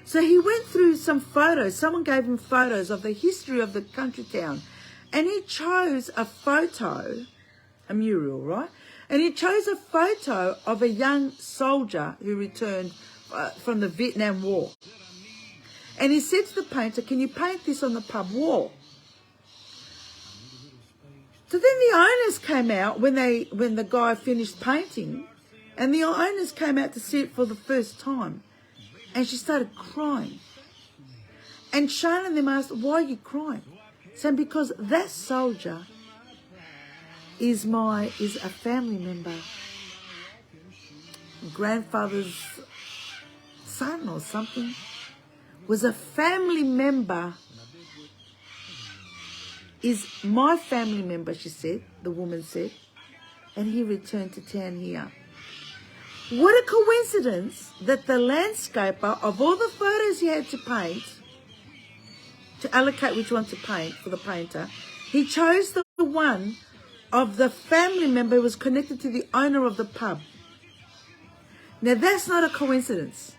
So he went through some photos. Someone gave him photos of the history of the country town. And he chose a photo, a mural, right? And he chose a photo of a young soldier who returned from the Vietnam War. And he said to the painter, can you paint this on the pub wall? So then the owners came out when the guy finished painting, and the owners came out to see it for the first time. And she started crying. And Shana and them asked, why are you crying? Saying, because that soldier is a family member. Grandfather's son or something. Was a family member. Is my family member, she said, the woman said. And he returned to town here. What a coincidence that the landscaper, of all the photos he had to paint, to allocate which one to paint for the painter, he chose the one of the family member who was connected to the owner of the pub. Now that's not a coincidence.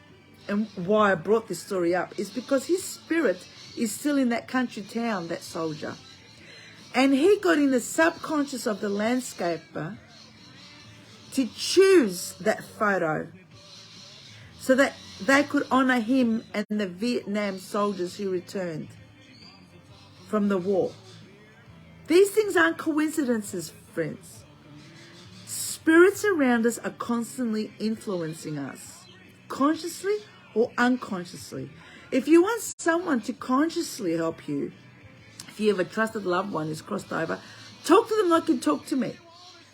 And why I brought this story up is because his spirit is still in that country town, that soldier. And he got in the subconscious of the landscaper to choose that photo so that they could honour him and the Vietnam soldiers who returned from the war. These things aren't coincidences, friends. Spirits around us are constantly influencing us, consciously or unconsciously. If you want someone to consciously help you, if you have a trusted loved one who's crossed over, talk to them like you talk to me.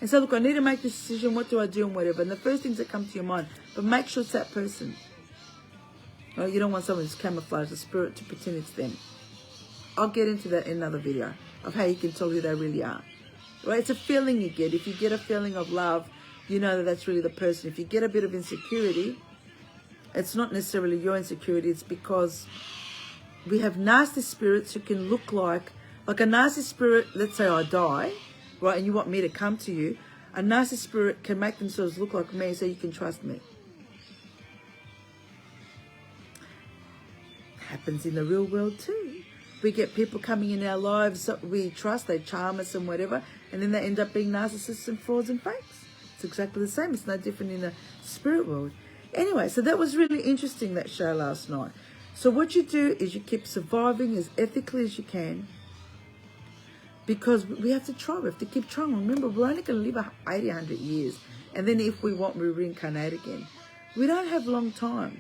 And say, look, I need to make this decision. What do I do and whatever? And the first things that come to your mind. But make sure it's that person. Well, you don't want someone who's camouflaged a spirit to pretend it's them. I'll get into that in another video of how you can tell who they really are. Right? It's a feeling you get. If you get a feeling of love, you know that that's really the person. If you get a bit of insecurity, it's not necessarily your insecurity. It's because we have nasty spirits who can look like a nasty spirit. Let's say I die. Right, and you want me to come to you, a nasty spirit can make themselves look like me so you can trust me. happens in the real world too. We get people coming in our lives that we trust, they charm us and whatever, and then they end up being narcissists and frauds and fakes. It's exactly the same. It's no different in the spirit world. Anyway, so that was really interesting, that show last night. So what you do is you keep surviving as ethically as you can, because we have to try. We have to keep trying. Remember, we're only going to live 80, 100 years. And then if we want, we reincarnate again. We don't have long time.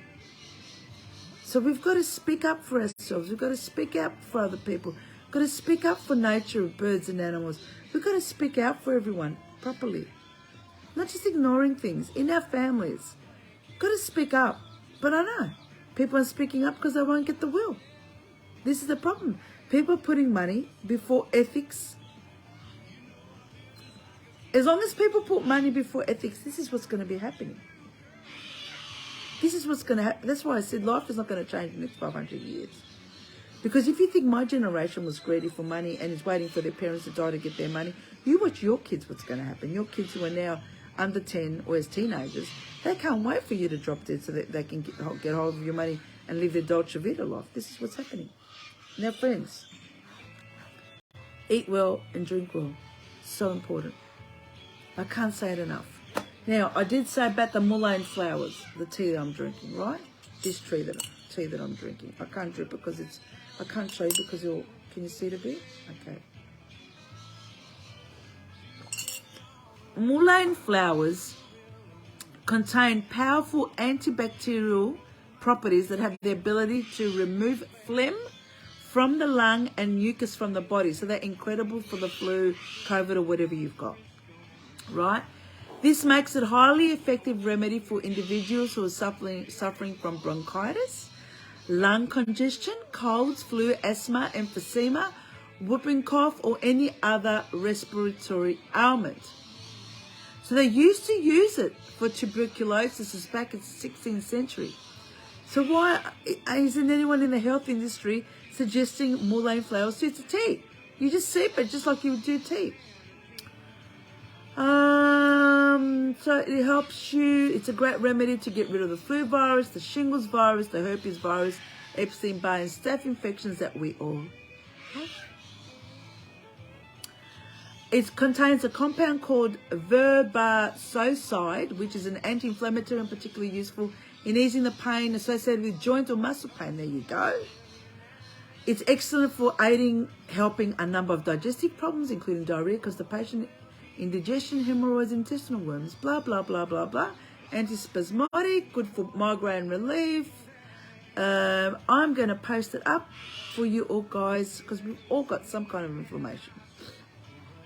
So we've got to speak up for ourselves. We've got to speak up for other people. We've got to speak up for nature, birds and animals. We've got to speak out for everyone properly. Not just ignoring things. In our families, we've got to speak up. But I know, people are speaking up because they won't get the will. This is the problem. People are putting money before ethics. As long as people put money before ethics, this is what's going to be happening. This is what's going to happen. That's why I said life is not going to change in the next 500 years. Because if you think my generation was greedy for money and is waiting for their parents to die to get their money, you watch your kids what's going to happen. Your kids who are now under 10 or as teenagers, they can't wait for you to drop dead so that they can get hold of your money and live their Dolce Vita life. This is what's happening. Now, friends, eat well and drink well. So important. I can't say it enough. Now, I did say about the mullein flowers, the tea that I'm drinking, right? This tea that I'm drinking. I can't drip because I can't show you because can you see it a bit? Okay. Mullein flowers contain powerful antibacterial properties that have the ability to remove phlegm from the lung and mucus from the body. So they're incredible for the flu, COVID, or whatever you've got, right? This makes it a highly effective remedy for individuals who are suffering from bronchitis, lung congestion, colds, flu, asthma, emphysema, whooping cough, or any other respiratory ailment. So they used to use it for tuberculosis back in the 16th century. So why isn't anyone in the health industry suggesting mullein flowers to tea? You just sip it just like you would do tea. So it helps you. It's a great remedy to get rid of the flu virus, the shingles virus, the herpes virus, Epstein-Barr, and staph infections that we all have. It contains a compound called verbasocide, which is an anti-inflammatory and particularly useful in easing the pain associated with joint or muscle pain. There you go. It's excellent for helping a number of digestive problems, including diarrhea, because the patient indigestion, hemorrhoids, intestinal worms, blah, blah, blah, blah, blah. Antispasmodic, good for migraine relief. I'm going to post it up for you all guys because we've all got some kind of inflammation.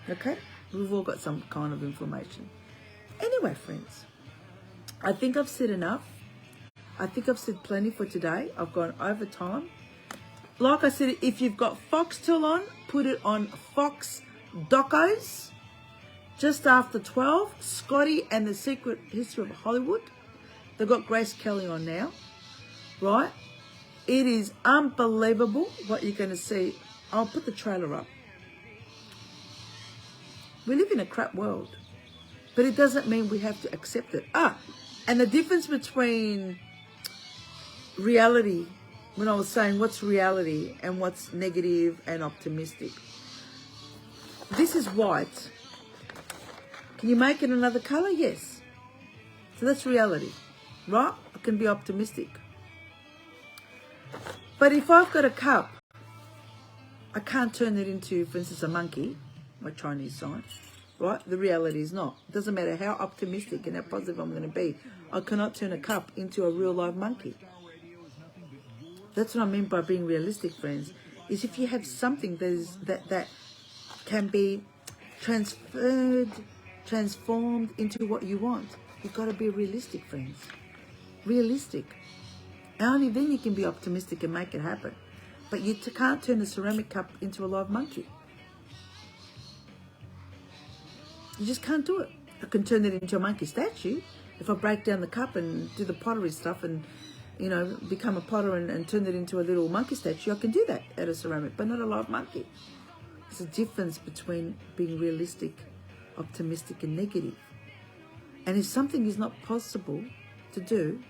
Okay? We've all got some kind of inflammation. Anyway, friends, I think I've said enough. I think I've said plenty for today. I've gone over time. Like I said, if you've got Foxtel on, put it on Fox Docos. Just after 12, Scotty and the Secret History of Hollywood. They've got Grace Kelly on now, right? It is unbelievable what you're going to see. I'll put the trailer up. We live in a crap world, but it doesn't mean we have to accept it. And the difference between reality, when I was saying what's reality and what's negative and optimistic. This is white. Can you make it another color? Yes. So that's reality, right? I can be optimistic. But if I've got a cup, I can't turn it into, for instance, a monkey, my Chinese sign, right? The reality is not. It doesn't matter how optimistic and how positive I'm going to be. I cannot turn a cup into a real live monkey. That's what I mean by being realistic, friends, is if you have something that can be transformed into what you want. You've got to be realistic, friends. Realistic. And only then you can be optimistic and make it happen. But you can't turn a ceramic cup into a live monkey. You just can't do it. I can turn it into a monkey statue if I break down the cup and do the pottery stuff and, you know, become a potter and turn it into a little monkey statue. I can do that out of ceramic, but not a live monkey. There's a difference between being realistic, optimistic and negative. And if something is not possible to do,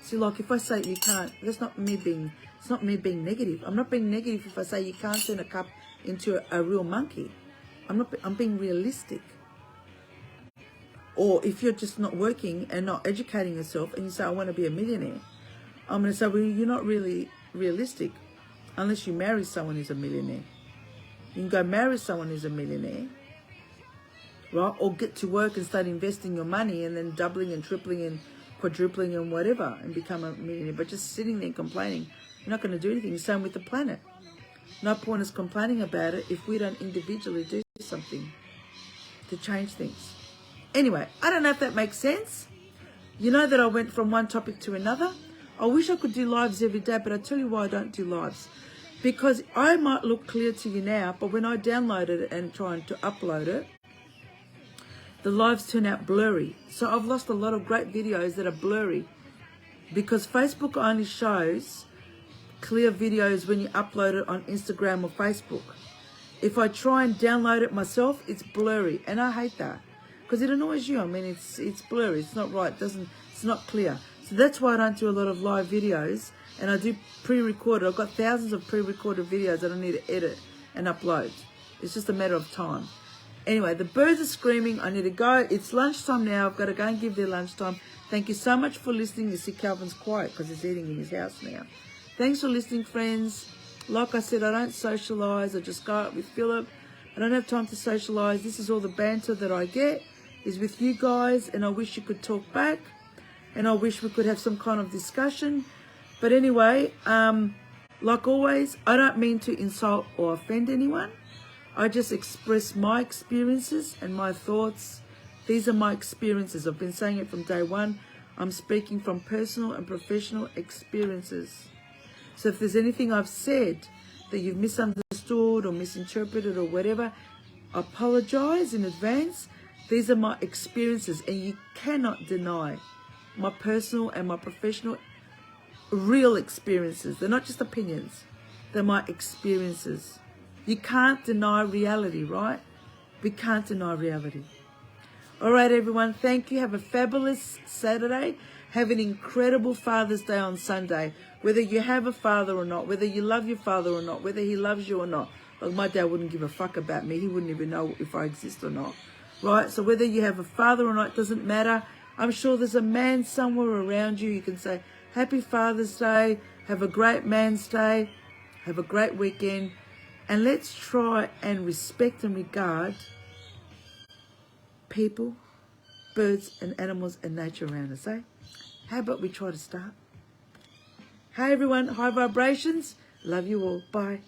See, like if I say you can't, that's not me being, it's not me being negative. I'm not being negative if I say you can't turn a cup into a real monkey. I'm being realistic. Or if you're just not working and not educating yourself and you say, I want to be a millionaire, I'm going to say, well, you're not really realistic unless you marry someone who's a millionaire. You can go marry someone who's a millionaire, right? Or get to work and start investing your money and then doubling and tripling and quadrupling and whatever and become a millionaire. But just sitting there complaining, you're not going to do anything. Same with the planet. No point is complaining about it if we don't individually do something to change things. Anyway, I don't know if that makes sense. You know that I went from one topic to another. I wish I could do lives every day, but I tell you why I don't do lives. Because I might look clear to you now, but when I download it and try to upload it, the lives turn out blurry. So I've lost a lot of great videos that are blurry because Facebook only shows clear videos when you upload it on Instagram or Facebook. If I try and download it myself, it's blurry, and I hate that because it annoys you. I mean, it's blurry. It's not right. It's not clear. So that's why I don't do a lot of live videos, and I do pre-recorded. I've got thousands of pre-recorded videos that I need to edit and upload. It's just a matter of time. Anyway, the birds are screaming. I need to go. It's lunchtime now. I've got to go and give their lunchtime. Thank you so much for listening. You see, Calvin's quiet because he's eating in his house now. Thanks for listening, friends. Like I said, I don't socialise. I just go out with Philip. I don't have time to socialise. This is all the banter that I get is with you guys, and I wish you could talk back, and I wish we could have some kind of discussion. But anyway, like always, I don't mean to insult or offend anyone. I just express my experiences and my thoughts. These are my experiences. I've been saying it from day one. I'm speaking from personal and professional experiences. So if there's anything I've said that you've misunderstood or misinterpreted or whatever, I apologize in advance. These are my experiences, and you cannot deny my personal and my professional real experiences. They're not just opinions. They're my experiences. You can't deny reality, right? We can't deny reality. All right, everyone. Thank you. Have a fabulous Saturday. Have an incredible Father's Day on Sunday. Whether you have a father or not, whether you love your father or not, whether he loves you or not. Like my dad wouldn't give a fuck about me. He wouldn't even know if I exist or not. Right? So whether you have a father or not, it doesn't matter. I'm sure there's a man somewhere around you. You can say, Happy Father's Day. Have a great Man's Day. Have a great weekend. And let's try and respect and regard people, birds and animals and nature around us, eh? How about we try to start? Hey everyone, high vibrations. Love you all. Bye.